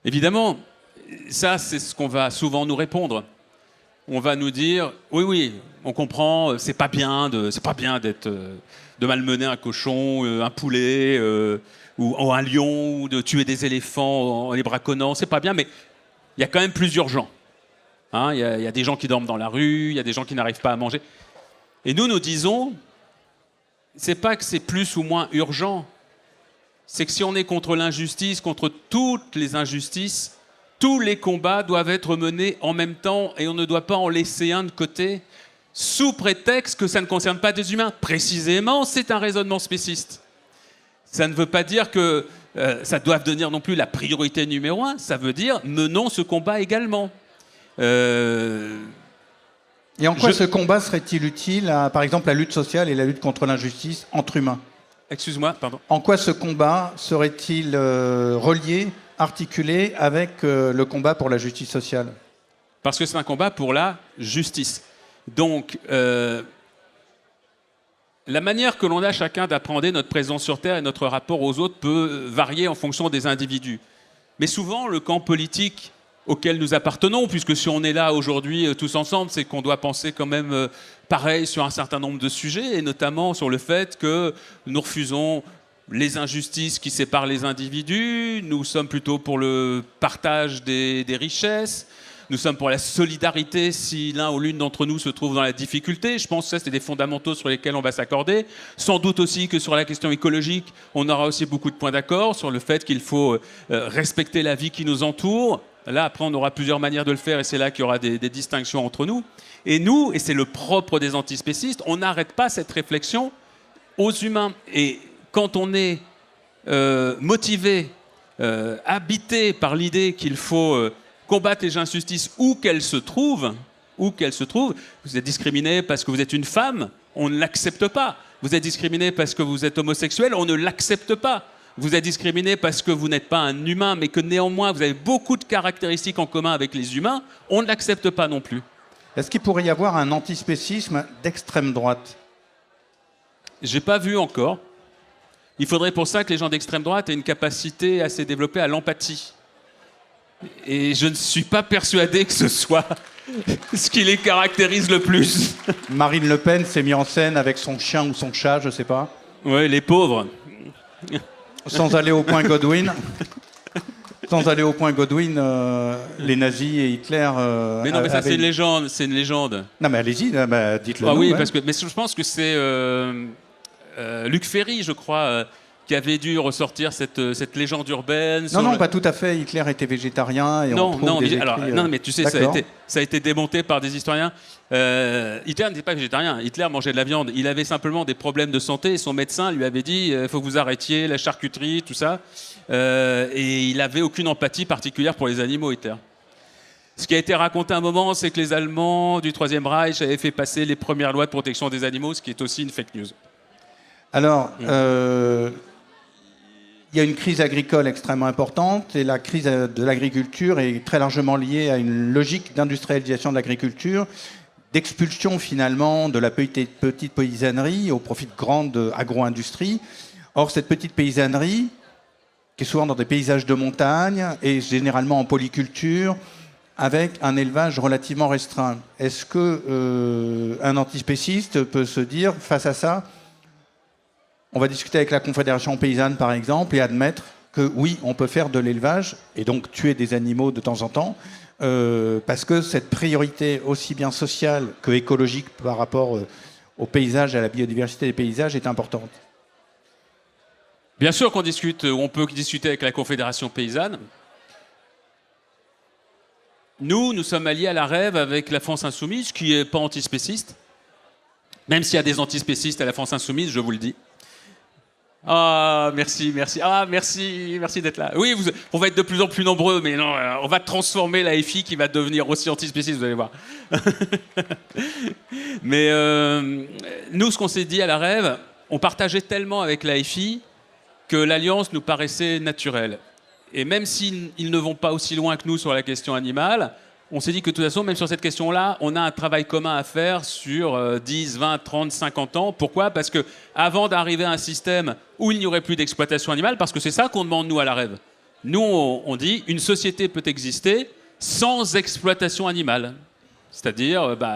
Évidemment, ça, c'est ce qu'on va souvent nous répondre. On va nous dire, oui, on comprend, c'est pas bien d'être, de malmener un cochon, un poulet, ou un lion, ou de tuer des éléphants en les braconnant, c'est pas bien, mais il y a quand même plus urgent. Hein, y a des gens qui dorment dans la rue, il y a des gens qui n'arrivent pas à manger. Et nous disons, c'est pas que c'est plus ou moins urgent, c'est que si on est contre l'injustice, contre toutes les injustices, tous les combats doivent être menés en même temps et on ne doit pas en laisser un de côté sous prétexte que ça ne concerne pas des humains. Précisément, c'est un raisonnement spéciste. Ça ne veut pas dire que ça doit devenir non plus la priorité numéro 1, ça veut dire menons ce combat également. Et en quoi ce combat serait-il utile à, par exemple, la lutte sociale et la lutte contre l'injustice entre humains ? Excuse-moi, pardon. En quoi ce combat serait-il relié, articulé avec le combat pour la justice sociale ? Parce que c'est un combat pour la justice. Donc, la manière que l'on a chacun d'appréhender notre présence sur Terre et notre rapport aux autres peut varier en fonction des individus. Mais souvent, le camp politique auquel nous appartenons, puisque si on est là aujourd'hui tous ensemble, c'est qu'on doit penser quand même pareil sur un certain nombre de sujets, et notamment sur le fait que nous refusons les injustices qui séparent les individus, nous sommes plutôt pour le partage des richesses, nous sommes pour la solidarité si l'un ou l'une d'entre nous se trouve dans la difficulté. Je pense que ça, c'est des fondamentaux sur lesquels on va s'accorder. Sans doute aussi que sur la question écologique, on aura aussi beaucoup de points d'accord sur le fait qu'il faut respecter la vie qui nous entoure. Là, après, on aura plusieurs manières de le faire et c'est là qu'il y aura des distinctions entre nous. Et nous, et c'est le propre des antispécistes, on n'arrête pas cette réflexion aux humains. Et quand on est motivé, habité par l'idée qu'il faut combattre les injustices où qu'elles se trouvent, vous êtes discriminé parce que vous êtes une femme, on ne l'accepte pas. Vous êtes discriminé parce que vous êtes homosexuel, on ne l'accepte pas. Vous êtes discriminé parce que vous n'êtes pas un humain, mais que néanmoins vous avez beaucoup de caractéristiques en commun avec les humains, on ne l'accepte pas non plus. Est-ce qu'il pourrait y avoir un antispécisme d'extrême droite ? J'ai pas vu encore. Il faudrait pour ça que les gens d'extrême droite aient une capacité assez développée à l'empathie. Et je ne suis pas persuadé que ce soit ce qui les caractérise le plus. Marine Le Pen s'est mise en scène avec son chien ou son chat, je ne sais pas. Oui, les pauvres. Sans aller au point Godwin. Les nazis et Hitler... mais non, mais ça, c'est une légende. C'est une légende. Non, mais allez-y, dites-le. Ah oui, ouais. mais je pense que c'est Luc Ferry, je crois, qui avait dû ressortir cette légende urbaine. Non, pas tout à fait. Hitler était végétarien et on trouve des écrits... non, mais tu sais, ça a été démonté par des historiens. Hitler n'était pas végétarien. Hitler mangeait de la viande. Il avait simplement des problèmes de santé et son médecin lui avait dit il faut que vous arrêtiez la charcuterie, tout ça. Et il n'avait aucune empathie particulière pour les animaux, Hitler. Ce qui a été raconté à un moment, c'est que les Allemands du Troisième Reich avaient fait passer les premières lois de protection des animaux, ce qui est aussi une fake news. Alors, il y a une crise agricole extrêmement importante et la crise de l'agriculture est très largement liée à une logique d'industrialisation de l'agriculture, d'expulsion finalement de la petite paysannerie au profit de grandes agro-industries. Or, cette petite paysannerie, qui est souvent dans des paysages de montagne et généralement en polyculture, avec un élevage relativement restreint. Est-ce qu'un antispéciste peut se dire, face à ça, on va discuter avec la Confédération paysanne, par exemple, et admettre que oui, on peut faire de l'élevage et donc tuer des animaux de temps en temps, parce que cette priorité aussi bien sociale que écologique par rapport au paysage, à la biodiversité des paysages est importante. Bien sûr qu'on discute, on peut discuter avec la Confédération paysanne. Nous sommes alliés à la REV avec la France Insoumise, qui n'est pas antispéciste. Même s'il y a des antispécistes à la France Insoumise, je vous le dis. Ah, merci. Ah, merci d'être là. Oui, on va être de plus en plus nombreux, mais non, on va transformer la FI qui va devenir aussi antispéciste, vous allez voir. Mais nous, ce qu'on s'est dit à la REV, on partageait tellement avec la FI que l'alliance nous paraissait naturelle. Et même s'ils ne vont pas aussi loin que nous sur la question animale, on s'est dit que de toute façon, même sur cette question-là, on a un travail commun à faire sur 10, 20, 30, 50 ans. Pourquoi ? Parce qu'avant d'arriver à un système où il n'y aurait plus d'exploitation animale, parce que c'est ça qu'on demande, nous, à la REV. Nous, on dit une société peut exister sans exploitation animale. C'est-à-dire, il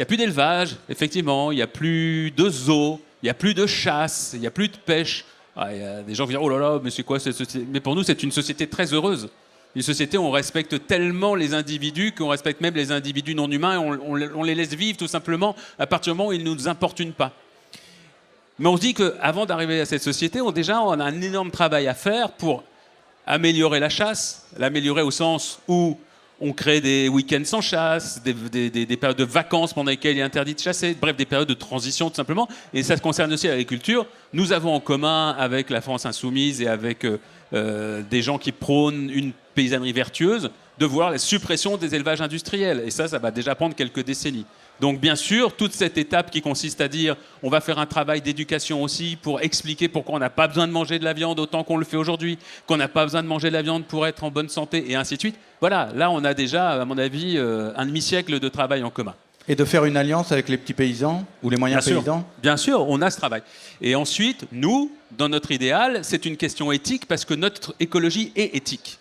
n'y a plus d'élevage, effectivement, il n'y a plus de zoo, il n'y a plus de chasse, il n'y a plus de pêche. Il y a des gens qui disent « Oh là là, mais c'est quoi cette société ?» Mais pour nous, c'est une société très heureuse. Une société où on respecte tellement les individus qu'on respecte même les individus non humains et on les laisse vivre tout simplement à partir du moment où ils ne nous importunent pas. Mais on se dit qu'avant d'arriver à cette société, on a un énorme travail à faire pour améliorer la chasse, l'améliorer au sens où on crée des week-ends sans chasse, des périodes de vacances pendant lesquelles il est interdit de chasser, bref, des périodes de transition tout simplement. Et ça se concerne aussi l'agriculture. Nous avons en commun avec la France Insoumise et avec des gens qui prônent une paysannerie vertueuse, de voir la suppression des élevages industriels. Et ça va déjà prendre quelques décennies. Donc bien sûr, toute cette étape qui consiste à dire on va faire un travail d'éducation aussi pour expliquer pourquoi on n'a pas besoin de manger de la viande autant qu'on le fait aujourd'hui, qu'on n'a pas besoin de manger de la viande pour être en bonne santé, et ainsi de suite. Voilà, là on a déjà, à mon avis, un demi-siècle de travail en commun. Et de faire une alliance avec les petits paysans ou les moyens paysans ? Bien sûr, on a ce travail. Et ensuite, nous, dans notre idéal, c'est une question éthique parce que notre écologie est éthique.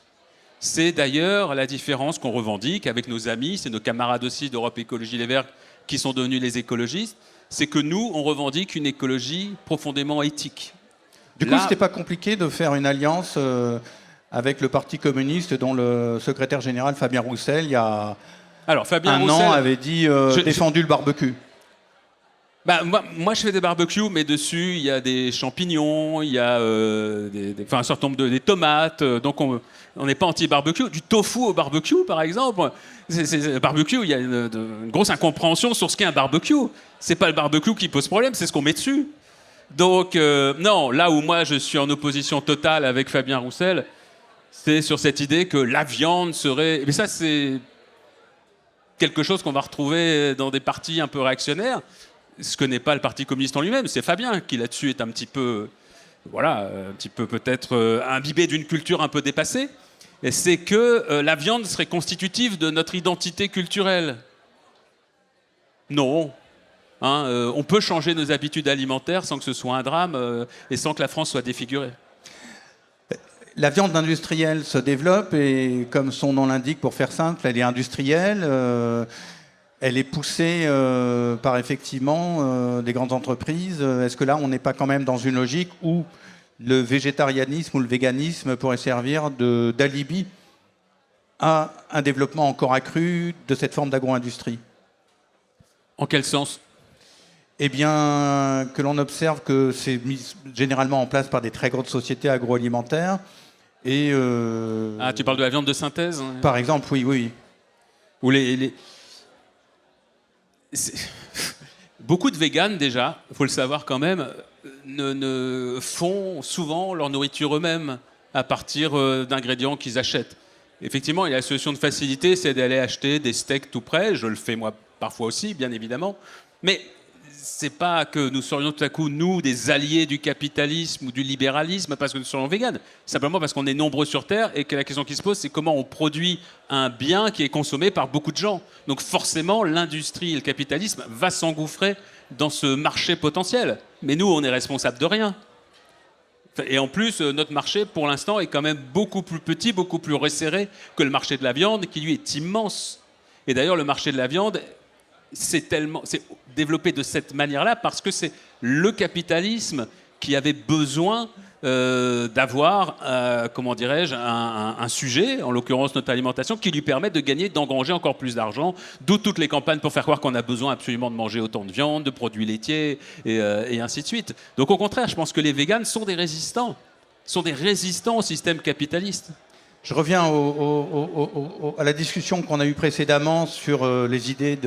C'est d'ailleurs la différence qu'on revendique avec nos amis, c'est nos camarades aussi d'Europe Écologie Les Verts qui sont devenus les écologistes, c'est que nous, on revendique une écologie profondément éthique. Du coup, c'était pas compliqué de faire une alliance avec le Parti communiste dont le secrétaire général Fabien Roussel, il y a un an, avait dit défendu le barbecue. Moi, je fais des barbecues, mais dessus, il y a des champignons, il y a un certain nombre des tomates. Donc, on n'est pas anti-barbecue. Du tofu au barbecue, par exemple. Le barbecue, il y a une grosse incompréhension sur ce qu'est un barbecue. C'est pas le barbecue qui pose problème, c'est ce qu'on met dessus. Donc, non, là où moi, je suis en opposition totale avec Fabien Roussel, c'est sur cette idée que la viande serait... Mais ça, c'est quelque chose qu'on va retrouver dans des partis un peu réactionnaires. Ce que n'est pas le Parti communiste en lui-même, c'est Fabien qui là-dessus est un petit peu, peut-être imbibé d'une culture un peu dépassée. Et c'est que la viande serait constitutive de notre identité culturelle. Non. On peut changer nos habitudes alimentaires sans que ce soit un drame et sans que la France soit défigurée. La viande industrielle se développe et, comme son nom l'indique, pour faire simple, elle est industrielle. Elle est poussée par effectivement des grandes entreprises. Est-ce que là, on n'est pas quand même dans une logique où le végétarianisme ou le véganisme pourrait servir d'alibi à un développement encore accru de cette forme d'agro-industrie ? En quel sens ? Eh bien, que l'on observe que c'est mis généralement en place par des très grandes sociétés agroalimentaires. Et tu parles de la viande de synthèse ? Par exemple, oui. Ou beaucoup de véganes, déjà, il faut le savoir quand même, ne font souvent leur nourriture eux-mêmes à partir d'ingrédients qu'ils achètent. Effectivement, il y a la solution de facilité, c'est d'aller acheter des steaks tout prêts. Je le fais moi parfois aussi, bien évidemment. Mais c'est pas que nous serions tout à coup, nous, des alliés du capitalisme ou du libéralisme parce que nous serions véganes. Simplement parce qu'on est nombreux sur Terre et que la question qui se pose, c'est comment on produit un bien qui est consommé par beaucoup de gens. Donc forcément, l'industrie et le capitalisme va s'engouffrer dans ce marché potentiel. Mais nous, on est responsable de rien. Et en plus, notre marché, pour l'instant, est quand même beaucoup plus petit, beaucoup plus resserré que le marché de la viande, qui lui est immense. Et d'ailleurs, le marché de la viande, c'est développé de cette manière-là parce que c'est le capitalisme qui avait besoin d'avoir, comment dirais-je, un sujet, en l'occurrence notre alimentation, qui lui permet d'engranger encore plus d'argent, d'où toutes les campagnes pour faire croire qu'on a besoin absolument de manger autant de viande, de produits laitiers, et ainsi de suite. Donc au contraire, je pense que les véganes sont des résistants au système capitaliste. Je reviens à la discussion qu'on a eue précédemment sur les idées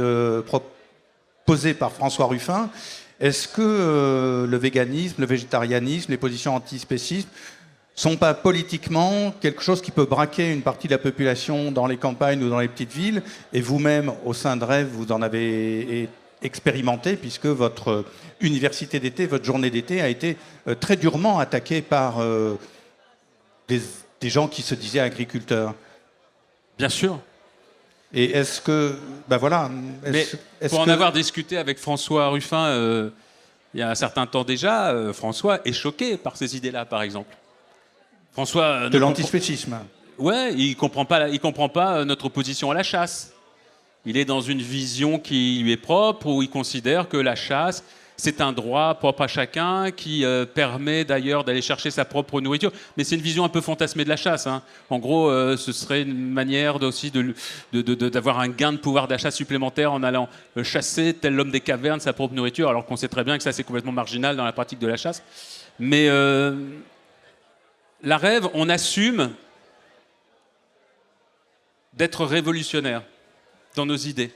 proposées par François Ruffin. Est-ce que le véganisme, le végétarianisme, les positions antispécistes sont pas politiquement quelque chose qui peut braquer une partie de la population dans les campagnes ou dans les petites villes? Et vous-même, au sein de Rêve, vous en avez expérimenté, puisque votre université d'été, votre journée d'été a été très durement attaquée par des gens qui se disaient agriculteurs. Bien sûr. Et est-ce que... Ben voilà. Pour en avoir discuté avec François Ruffin il y a un certain temps déjà, François est choqué par ces idées-là, par exemple. François... De l'antispécisme. Ouais, il comprend pas notre position à la chasse. Il est dans une vision qui lui est propre, où il considère que la chasse, c'est un droit propre à chacun qui permet d'ailleurs d'aller chercher sa propre nourriture. Mais c'est une vision un peu fantasmée de la chasse. Hein. En gros, ce serait une manière aussi d'avoir un gain de pouvoir d'achat supplémentaire en allant chasser, tel l'homme des cavernes, sa propre nourriture, alors qu'on sait très bien que ça, c'est complètement marginal dans la pratique de la chasse. Mais la Rêve, on assume d'être révolutionnaire dans nos idées.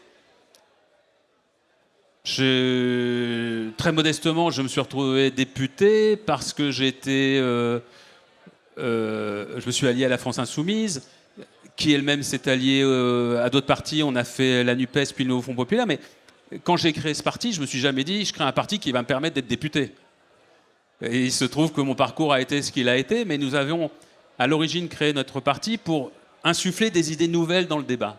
Très modestement, je me suis retrouvé député parce que je me suis allié à la France Insoumise, qui elle-même s'est alliée à d'autres partis. On a fait la NUPES puis le Nouveau Front Populaire. Mais quand j'ai créé ce parti, je me suis jamais dit je crée un parti qui va me permettre d'être député. Et il se trouve que mon parcours a été ce qu'il a été, mais nous avions à l'origine créé notre parti pour insuffler des idées nouvelles dans le débat.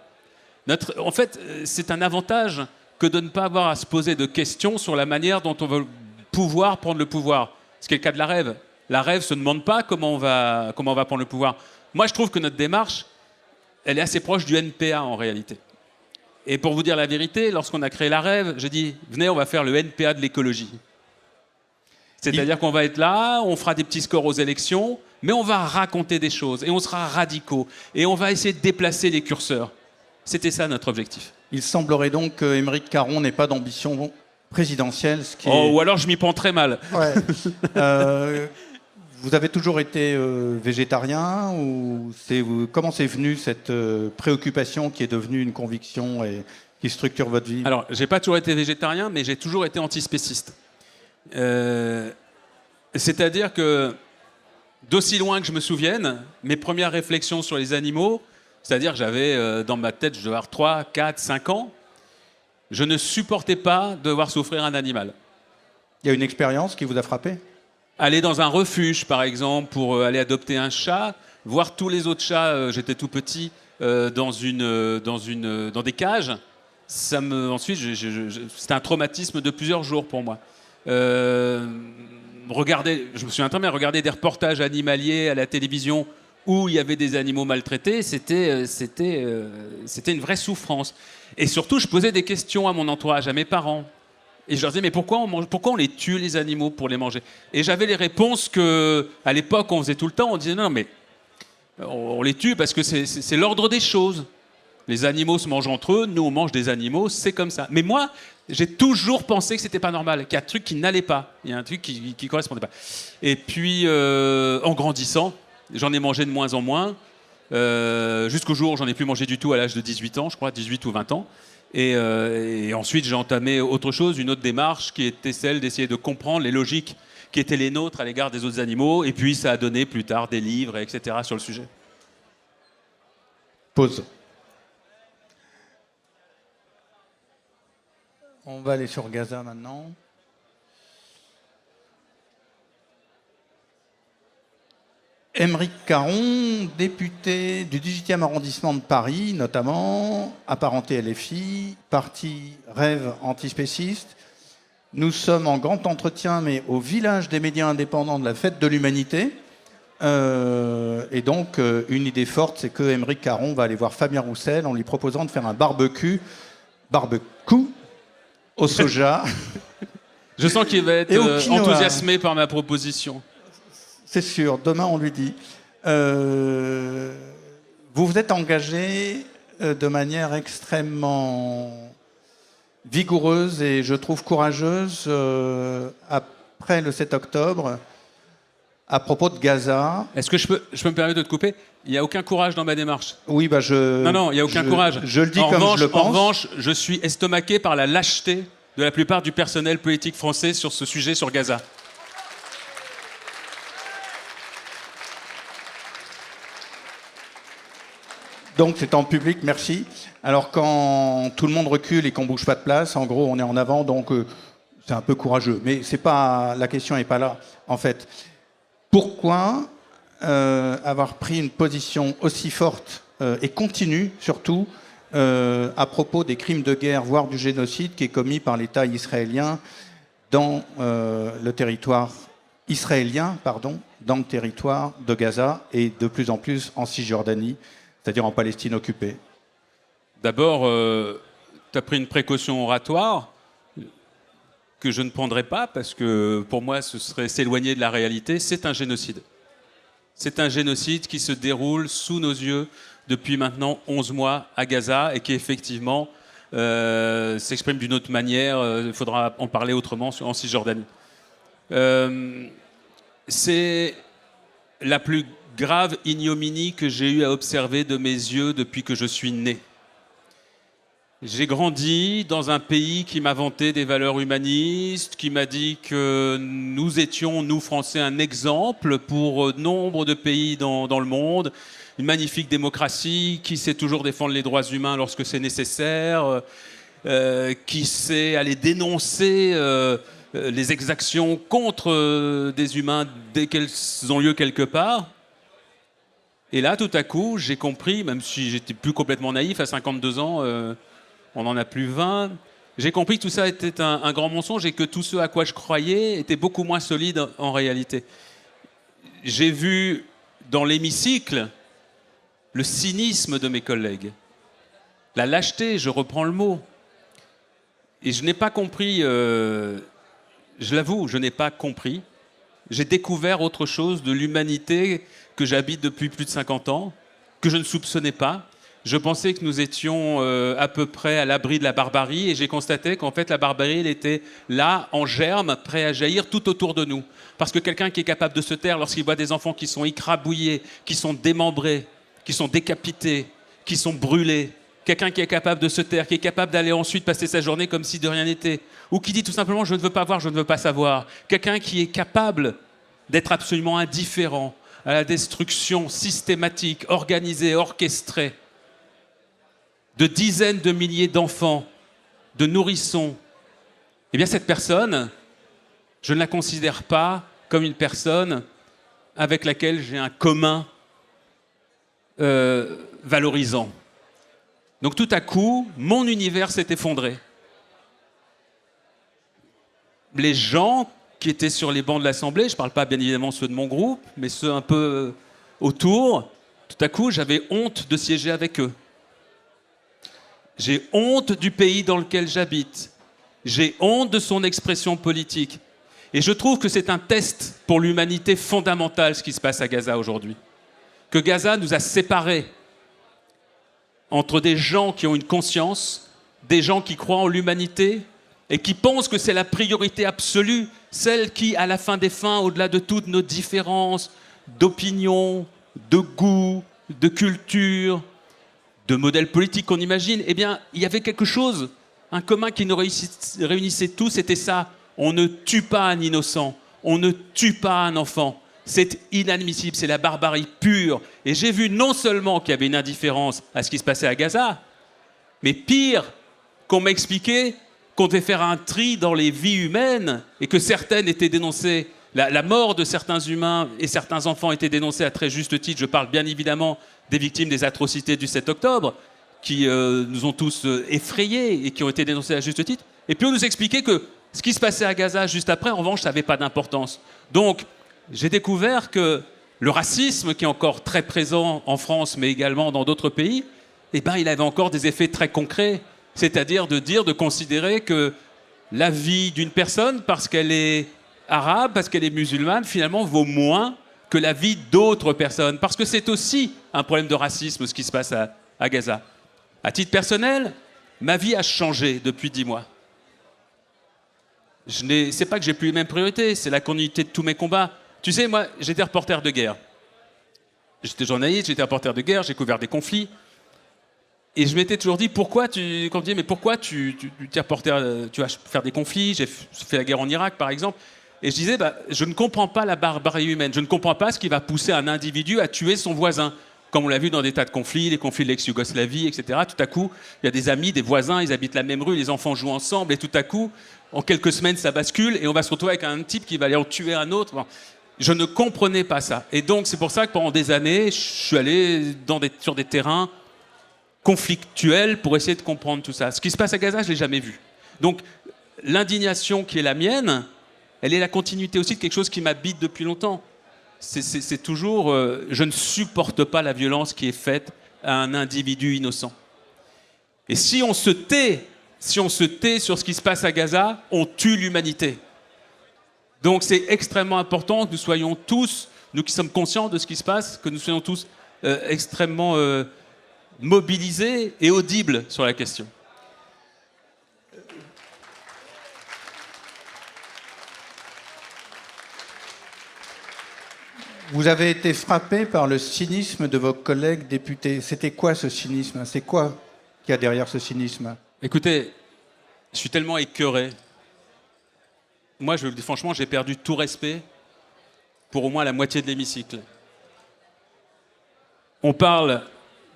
En fait, c'est un avantage que de ne pas avoir à se poser de questions sur la manière dont on veut prendre le pouvoir. Ce qui est le cas de la Rêve. La Rêve ne se demande pas comment on va prendre le pouvoir. Moi, je trouve que notre démarche, elle est assez proche du NPA en réalité. Et pour vous dire la vérité, lorsqu'on a créé la Rêve, j'ai dit, venez, on va faire le NPA de l'écologie. C'est-à-dire qu'on va être là, on fera des petits scores aux élections, mais on va raconter des choses, et on sera radicaux, et on va essayer de déplacer les curseurs. C'était ça notre objectif. Il semblerait donc qu'Aymeric Caron n'ait pas d'ambition présidentielle. Ou alors je m'y prends très mal. Ouais. Vous avez toujours été végétarien ou comment c'est venu cette préoccupation qui est devenue une conviction et qui structure votre vie? Alors, j'ai pas toujours été végétarien, mais j'ai toujours été antispéciste. C'est-à-dire que, d'aussi loin que je me souvienne, mes premières réflexions sur les animaux, c'est-à-dire que j'avais dans ma tête, je devais avoir 3, 4, 5 ans, je ne supportais pas devoir souffrir un animal. Il y a une expérience qui vous a frappé? Aller dans un refuge, par exemple, pour aller adopter un chat, voir tous les autres chats, j'étais tout petit, dans des cages, ensuite, c'était un traumatisme de plusieurs jours pour moi. Je me souviens très bien, regarder des reportages animaliers à la télévision où il y avait des animaux maltraités, c'était une vraie souffrance. Et surtout, je posais des questions à mon entourage, à mes parents. Et je leur disais, mais pourquoi on les tue, les animaux, pour les manger? Et j'avais les réponses qu'à l'époque, on faisait tout le temps. On disait, non, mais on les tue parce que c'est l'ordre des choses. Les animaux se mangent entre eux, nous, on mange des animaux, c'est comme ça. Mais moi, j'ai toujours pensé que c'était pas normal, qu'il y a un truc qui n'allait pas. Il y a un truc qui correspondait pas. Et puis, en grandissant, j'en ai mangé de moins en moins, jusqu'au jour où j'en ai plus mangé du tout à l'âge de 18 ans, je crois, 18 ou 20 ans. Et ensuite, j'ai entamé autre chose, une autre démarche qui était celle d'essayer de comprendre les logiques qui étaient les nôtres à l'égard des autres animaux. Et puis, ça a donné plus tard des livres, etc. sur le sujet. Pause. On va aller sur Gaza maintenant. Aymeric Caron, député du 18e arrondissement de Paris, notamment, apparenté LFI, parti Rêve antispéciste. Nous sommes en grand entretien, mais au village des médias indépendants de la Fête de l'Humanité. Et donc, une idée forte, c'est que Aymeric Caron va aller voir Fabien Roussel en lui proposant de faire un barbecue au soja. Je sens qu'il va être enthousiasmé par ma proposition. c'est sûr. Demain, on lui dit. Vous vous êtes engagé de manière extrêmement vigoureuse et je trouve courageuse après le 7 octobre à propos de Gaza. Est-ce que je peux me permettre de te couper? Il n'y a aucun courage dans ma démarche. Oui, bah Non, il n'y a aucun courage. Je le dis comme je le pense. En revanche, je suis estomaqué par la lâcheté de la plupart du personnel politique français sur ce sujet, sur Gaza. Donc c'est en public, merci. Alors quand tout le monde recule et qu'on bouge pas de place, en gros on est en avant, donc c'est un peu courageux. Mais c'est pas, la question n'est pas là, en fait. Pourquoi avoir pris une position aussi forte et continue, surtout, à propos des crimes de guerre, voire du génocide qui est commis par l'État israélien dans le territoire israélien, dans le territoire de Gaza et de plus en plus en Cisjordanie, c'est-à-dire en Palestine occupée? D'abord, tu as pris une précaution oratoire que je ne prendrai pas parce que pour moi, ce serait s'éloigner de la réalité. C'est un génocide. C'est un génocide qui se déroule sous nos yeux depuis maintenant 11 mois à Gaza et qui effectivement s'exprime d'une autre manière. Il faudra en parler autrement en Cisjordanie. C'est la plus grave ignominie que j'ai eu à observer de mes yeux depuis que je suis né. J'ai grandi dans un pays qui m'a vanté des valeurs humanistes, qui m'a dit que nous étions, nous Français, un exemple pour nombre de pays dans le monde, une magnifique démocratie qui sait toujours défendre les droits humains lorsque c'est nécessaire, qui sait aller dénoncer les exactions contre des humains dès qu'elles ont lieu quelque part. Et là, tout à coup, j'ai compris, même si j'étais plus complètement naïf, à 52 ans, on n'en a plus 20, j'ai compris que tout ça était un grand mensonge et que tout ce à quoi je croyais était beaucoup moins solide en réalité. J'ai vu dans l'hémicycle le cynisme de mes collègues, la lâcheté, je reprends le mot. Et je n'ai pas compris, je l'avoue, je n'ai pas compris. J'ai découvert autre chose de l'humanité que j'habite depuis plus de 50 ans, que je ne soupçonnais pas. Je pensais que nous étions à peu près à l'abri de la barbarie et j'ai constaté qu'en fait la barbarie, elle était là, en germe, prêt à jaillir tout autour de nous. Parce que quelqu'un qui est capable de se taire lorsqu'il voit des enfants qui sont écrabouillés, qui sont démembrés, qui sont décapités, qui sont brûlés, quelqu'un qui est capable de se taire, qui est capable d'aller ensuite passer sa journée comme si de rien n'était, ou qui dit tout simplement « je ne veux pas voir, je ne veux pas savoir », quelqu'un qui est capable d'être absolument indifférent à la destruction systématique, organisée, orchestrée, de dizaines de milliers d'enfants, de nourrissons, eh bien cette personne, je ne la considère pas comme une personne avec laquelle j'ai un commun valorisant. Donc tout à coup, mon univers s'est effondré. Les gens qui étaient sur les bancs de l'Assemblée, je ne parle pas bien évidemment ceux de mon groupe, mais ceux un peu autour, tout à coup j'avais honte de siéger avec eux. J'ai honte du pays dans lequel j'habite. J'ai honte de son expression politique. Et je trouve que c'est un test pour l'humanité fondamental ce qui se passe à Gaza aujourd'hui. Que Gaza nous a séparés entre des gens qui ont une conscience, des gens qui croient en l'humanité et qui pensent que c'est la priorité absolue, celle qui, à la fin des fins, au-delà de toutes nos différences d'opinion, de goût, de culture, de modèles politiques qu'on imagine, eh bien, il y avait quelque chose, un commun qui nous réunissait tous, c'était ça. On ne tue pas un innocent, on ne tue pas un enfant. C'est inadmissible, c'est la barbarie pure. Et j'ai vu non seulement qu'il y avait une indifférence à ce qui se passait à Gaza, mais pire, qu'on m'a expliqué qu'on devait faire un tri dans les vies humaines et que certaines étaient dénoncées. La mort de certains humains et certains enfants étaient dénoncés à très juste titre. Je parle bien évidemment des victimes des atrocités du 7 octobre, qui nous ont tous effrayés et qui ont été dénoncés à juste titre. Et puis on nous expliquait que ce qui se passait à Gaza juste après, en revanche, ça n'avait pas d'importance. Donc, j'ai découvert que le racisme, qui est encore très présent en France, mais également dans d'autres pays, eh ben, il avait encore des effets très concrets. C'est-à-dire de considérer que la vie d'une personne, parce qu'elle est arabe, parce qu'elle est musulmane, finalement, vaut moins que la vie d'autres personnes. Parce que c'est aussi un problème de racisme, ce qui se passe à Gaza. À titre personnel, ma vie a changé depuis 10 mois. C'est pas que j'ai plus les mêmes priorités, c'est la continuité de tous mes combats. Tu sais, moi, j'étais reporter de guerre. J'étais journaliste, j'étais reporter de guerre, j'ai couvert des conflits. Et je m'étais toujours dit, pourquoi tu es reporter, tu vas faire des conflits, j'ai fait la guerre en Irak, par exemple. Et je disais, je ne comprends pas la barbarie humaine, je ne comprends pas ce qui va pousser un individu à tuer son voisin. Comme on l'a vu dans des tas de conflits, les conflits de l'ex-Yougoslavie, etc. Tout à coup, il y a des amis, des voisins, ils habitent la même rue, les enfants jouent ensemble, et tout à coup, en quelques semaines, ça bascule, et on va se retrouver avec un type qui va aller en tuer un autre. Bon, je ne comprenais pas ça. Et donc, c'est pour ça que pendant des années, je suis allé sur des terrains conflictuels pour essayer de comprendre tout ça. Ce qui se passe à Gaza, je ne l'ai jamais vu. Donc, l'indignation qui est la mienne, elle est la continuité aussi de quelque chose qui m'habite depuis longtemps. C'est toujours, je ne supporte pas la violence qui est faite à un individu innocent. Et si on se tait sur ce qui se passe à Gaza, on tue l'humanité. Donc c'est extrêmement important que nous soyons tous, nous qui sommes conscients de ce qui se passe, que nous soyons tous extrêmement mobilisés et audibles sur la question. Vous avez été frappé par le cynisme de vos collègues députés. C'était quoi ce cynisme? C'est quoi qu'il y a derrière ce cynisme? Écoutez, je suis tellement écœuré. Moi, franchement, j'ai perdu tout respect pour au moins la moitié de l'hémicycle. On parle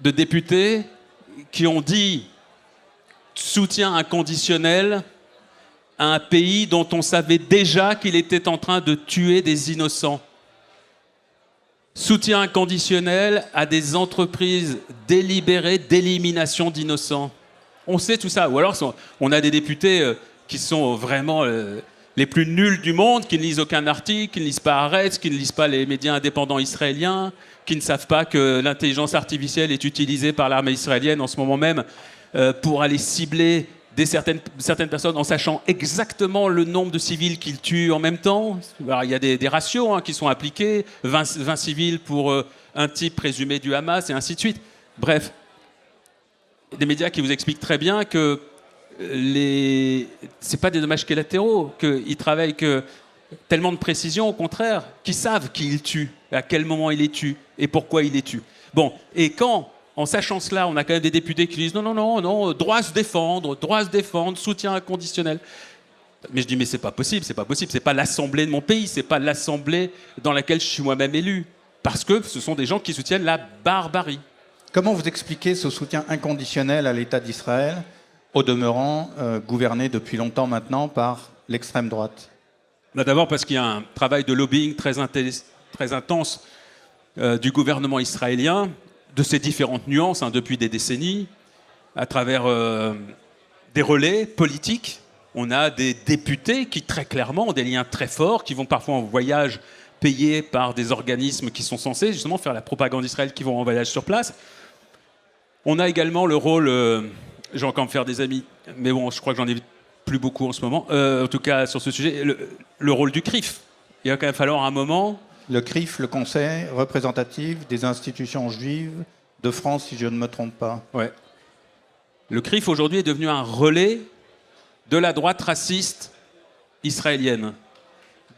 de députés qui ont dit soutien inconditionnel à un pays dont on savait déjà qu'il était en train de tuer des innocents. Soutien inconditionnel à des entreprises délibérées d'élimination d'innocents. On sait tout ça. Ou alors, on a des députés qui sont vraiment les plus nuls du monde, qui ne lisent aucun article, qui ne lisent pas Haaretz, qui ne lisent pas les médias indépendants israéliens, qui ne savent pas que l'intelligence artificielle est utilisée par l'armée israélienne en ce moment même pour aller cibler certaines personnes en sachant exactement le nombre de civils qu'ils tuent en même temps. Alors, il y a des ratios qui sont appliqués, 20 civils pour un type présumé du Hamas, et ainsi de suite. Bref, des médias qui vous expliquent très bien que c'est pas des dommages collatéraux, qu'ils travaillent avec tellement de précision, au contraire, qu'ils savent qui ils tuent, à quel moment ils les tuent et pourquoi ils les tuent. Bon, et quand, en sachant cela, on a quand même des députés qui disent non, droit à se défendre, soutien inconditionnel. Mais je dis, mais c'est pas possible, c'est pas l'assemblée de mon pays, c'est pas l'assemblée dans laquelle je suis moi-même élu. Parce que ce sont des gens qui soutiennent la barbarie. Comment vous expliquez ce soutien inconditionnel à l'État d'Israël, au demeurant gouverné depuis longtemps maintenant par l'extrême droite? D'abord parce qu'il y a un travail de lobbying très intense du gouvernement israélien, de ses différentes nuances depuis des décennies, à travers des relais politiques. On a des députés qui très clairement ont des liens très forts, qui vont parfois en voyage payés par des organismes qui sont censés justement faire la propagande d'Israël, qui vont en voyage sur place. On a également le rôle, je vais encore me faire des amis, mais bon, je crois que j'en ai plus beaucoup en ce moment, en tout cas sur ce sujet, le rôle du CRIF. Il va quand même falloir un moment... Le CRIF, le Conseil représentatif des institutions juives de France, si je ne me trompe pas. Ouais. Le CRIF aujourd'hui est devenu un relais de la droite raciste israélienne.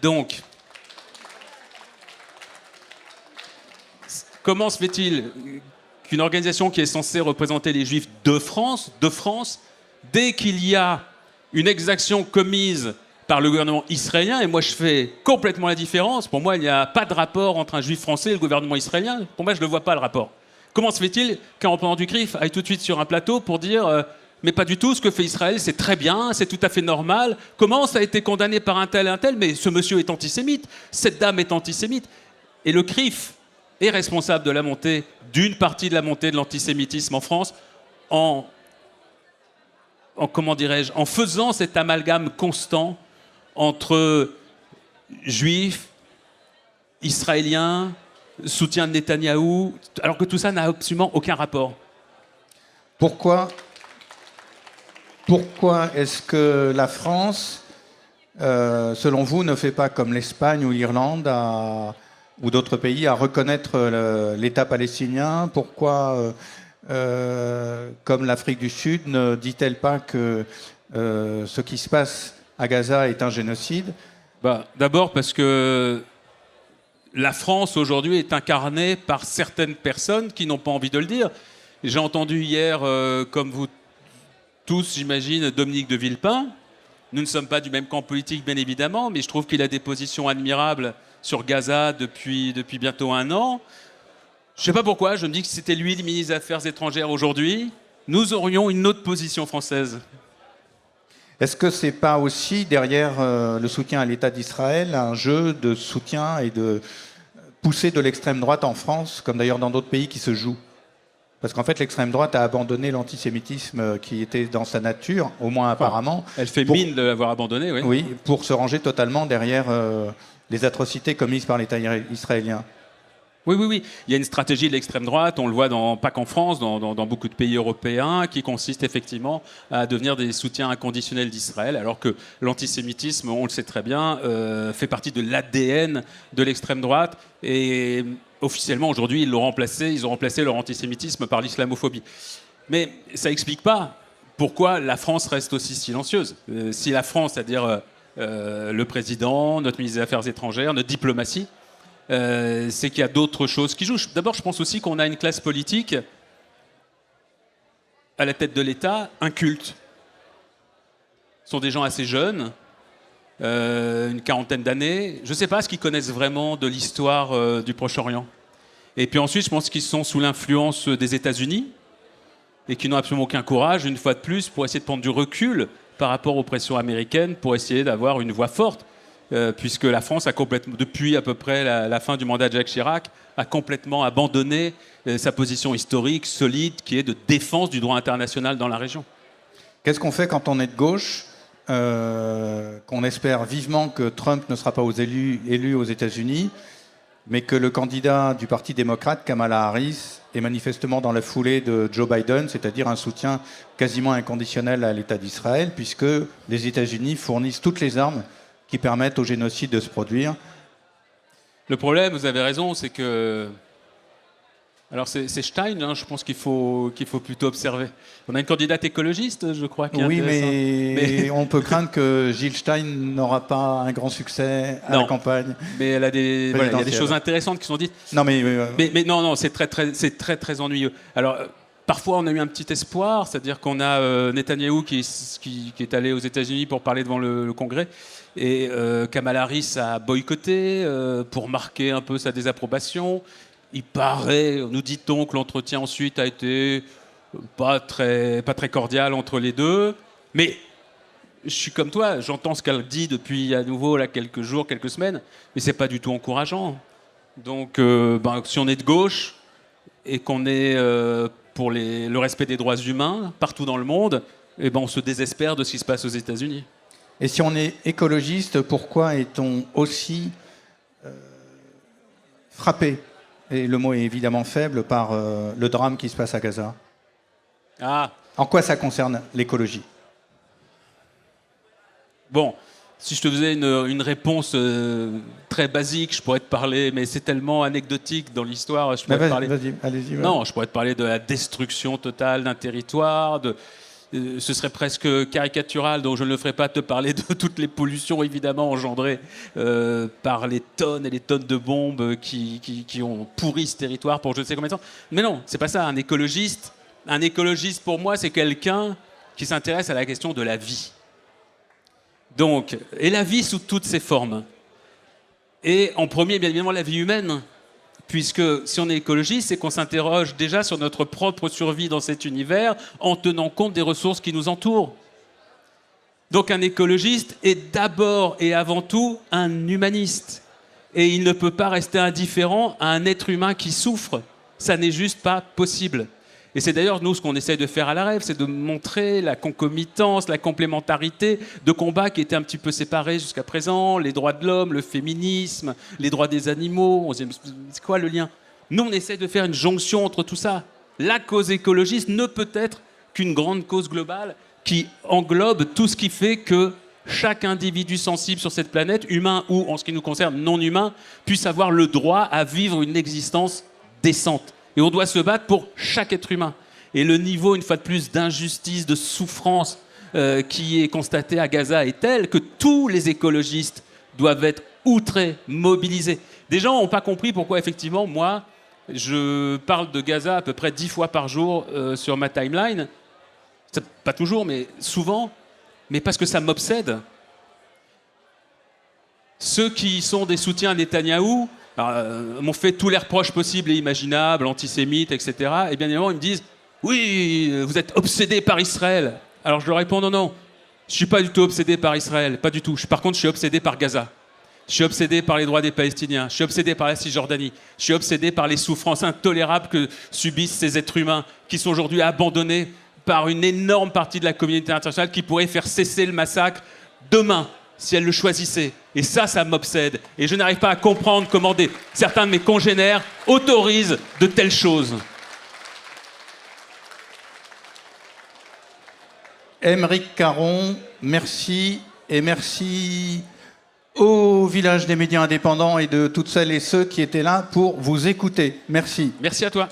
Donc, comment se fait-il qu'une organisation qui est censée représenter les Juifs de France, dès qu'il y a une exaction commise par le gouvernement israélien, et moi je fais complètement la différence, pour moi il n'y a pas de rapport entre un Juif français et le gouvernement israélien, pour moi je ne le vois pas le rapport. Comment se fait-il qu'un représentant du CRIF aille tout de suite sur un plateau pour dire mais pas du tout, ce que fait Israël c'est très bien, c'est tout à fait normal, comment ça a été condamné par un tel, mais ce monsieur est antisémite, cette dame est antisémite. Et le CRIF est responsable de la montée, d'une partie de la montée de l'antisémitisme en France, en faisant cet amalgame constant entre juifs, israéliens, soutien de Netanyahou, alors que tout ça n'a absolument aucun rapport. Pourquoi est-ce que la France, selon vous, ne fait pas comme l'Espagne ou l'Irlande, ou d'autres pays à reconnaître l'État palestinien? Pourquoi, comme l'Afrique du Sud, ne dit-elle pas que ce qui se passe à Gaza est un génocide? D'abord parce que la France aujourd'hui est incarnée par certaines personnes qui n'ont pas envie de le dire. J'ai entendu hier, comme vous tous, j'imagine, Dominique de Villepin. Nous ne sommes pas du même camp politique, bien évidemment, mais je trouve qu'il a des positions admirables sur Gaza depuis bientôt 1 an. Je ne sais pas pourquoi, je me dis que si c'était lui le ministre des Affaires étrangères aujourd'hui, nous aurions une autre position française. Est-ce que ce n'est pas aussi, derrière le soutien à l'État d'Israël, un jeu de soutien et de poussée de l'extrême droite en France, comme d'ailleurs dans d'autres pays, qui se joue? Parce qu'en fait, l'extrême droite a abandonné l'antisémitisme qui était dans sa nature, au moins apparemment. Elle fait mine de l'avoir abandonné, oui. Oui, pour se ranger totalement derrière les atrocités commises par l'État israélien. Oui. Il y a une stratégie de l'extrême droite, on le voit pas qu'en France, dans beaucoup de pays européens, qui consiste effectivement à devenir des soutiens inconditionnels d'Israël, alors que l'antisémitisme, on le sait très bien, fait partie de l'ADN de l'extrême droite. Et officiellement, aujourd'hui, ils ont remplacé leur antisémitisme par l'islamophobie. Mais ça n'explique pas pourquoi la France reste aussi silencieuse. Si la France, c'est-à-dire le président, notre ministre des Affaires étrangères, notre diplomatie, c'est qu'il y a d'autres choses qui jouent. D'abord, je pense aussi qu'on a une classe politique à la tête de l'État inculte. Ce sont des gens assez jeunes, une quarantaine d'années. Je ne sais pas ce qu'ils connaissent vraiment de l'histoire du Proche-Orient. Et puis ensuite, je pense qu'ils sont sous l'influence des États-Unis et qui n'ont absolument aucun courage, une fois de plus, pour essayer de prendre du recul par rapport aux pressions américaines, pour essayer d'avoir une voix forte. Puisque la France a complètement, depuis à peu près la fin du mandat de Jacques Chirac, a complètement abandonné sa position historique, solide, qui est de défense du droit international dans la région. Qu'est-ce qu'on fait quand on est de gauche, qu'on espère vivement que Trump ne sera pas élu aux États-Unis, mais que le candidat du Parti démocrate, Kamala Harris, est manifestement dans la foulée de Joe Biden, c'est-à-dire un soutien quasiment inconditionnel à l'État d'Israël, puisque les États-Unis fournissent toutes les armes qui permettent au génocide de se produire? Le problème, vous avez raison, c'est que... Alors c'est Stein, hein, je pense qu'il faut plutôt observer. On a une candidate écologiste, je crois, qui est oui, intéressante. mais on peut craindre que Jill Stein n'aura pas un grand succès à la campagne. Mais elle a il y a des choses intéressantes qui sont dites. Non, mais non, c'est très ennuyeux. Alors... Parfois, on a eu un petit espoir, c'est-à-dire qu'on a Netanyahou qui est allé aux États-Unis pour parler devant le Congrès, et Kamala Harris a boycotté pour marquer un peu sa désapprobation. Il paraît, nous dit-on, que l'entretien ensuite a été pas très cordial entre les deux. Mais je suis comme toi, j'entends ce qu'elle dit depuis à nouveau là, quelques jours, quelques semaines, mais c'est pas du tout encourageant. Donc, si on est de gauche et qu'on est pour le respect des droits humains partout dans le monde, on se désespère de ce qui se passe aux États-Unis. Et si on est écologiste, pourquoi est-on aussi frappé, et le mot est évidemment faible, par le drame qui se passe à Gaza? En quoi ça concerne l'écologie? Bon, si je te faisais une réponse très basique, je pourrais te parler, mais c'est tellement anecdotique dans l'histoire. Allez-y. Non, je pourrais te parler de la destruction totale d'un territoire, ce serait presque caricatural, donc je ne le ferai pas, te parler de toutes les pollutions évidemment engendrées par les tonnes et les tonnes de bombes qui ont pourri ce territoire pour je ne sais combien de temps. Mais non, c'est pas ça. Un écologiste pour moi, c'est quelqu'un qui s'intéresse à la question de la vie. Donc, et la vie sous toutes ses formes. Et en premier, bien évidemment, la vie humaine. Puisque si on est écologiste, c'est qu'on s'interroge déjà sur notre propre survie dans cet univers en tenant compte des ressources qui nous entourent. Donc un écologiste est d'abord et avant tout un humaniste. Et il ne peut pas rester indifférent à un être humain qui souffre. Ça n'est juste pas possible. Et c'est d'ailleurs, nous, ce qu'on essaye de faire à la Rêve, c'est de montrer la concomitance, la complémentarité de combats qui étaient un petit peu séparés jusqu'à présent, les droits de l'homme, le féminisme, les droits des animaux. On se dit, c'est quoi le lien? Nous, on essaye de faire une jonction entre tout ça. La cause écologiste ne peut être qu'une grande cause globale qui englobe tout ce qui fait que chaque individu sensible sur cette planète, humain ou, en ce qui nous concerne, non humain, puisse avoir le droit à vivre une existence décente. Et on doit se battre pour chaque être humain. Et le niveau, une fois de plus, d'injustice, de souffrance qui est constaté à Gaza est tel que tous les écologistes doivent être outrés, mobilisés. Des gens n'ont pas compris pourquoi, effectivement, moi, je parle de Gaza à peu près 10 fois par jour sur ma timeline. Pas toujours, mais souvent. Mais parce que ça m'obsède. Ceux qui sont des soutiens à Netanyahou m'ont fait tous les reproches possibles et imaginables, antisémites, etc. Et bien évidemment, ils me disent « Oui, vous êtes obsédés par Israël ». Alors je leur réponds « Non, non, je ne suis pas du tout obsédé par Israël, pas du tout. Par contre, je suis obsédé par Gaza. Je suis obsédé par les droits des Palestiniens. Je suis obsédé par la Cisjordanie. Je suis obsédé par les souffrances intolérables que subissent ces êtres humains qui sont aujourd'hui abandonnés par une énorme partie de la communauté internationale qui pourrait faire cesser le massacre demain, si elle le choisissait. Et ça m'obsède. Et je n'arrive pas à comprendre comment certains de mes congénères autorisent de telles choses. Aymeric Caron, merci. Et merci au Village des médias indépendants et de toutes celles et ceux qui étaient là pour vous écouter. Merci. Merci à toi.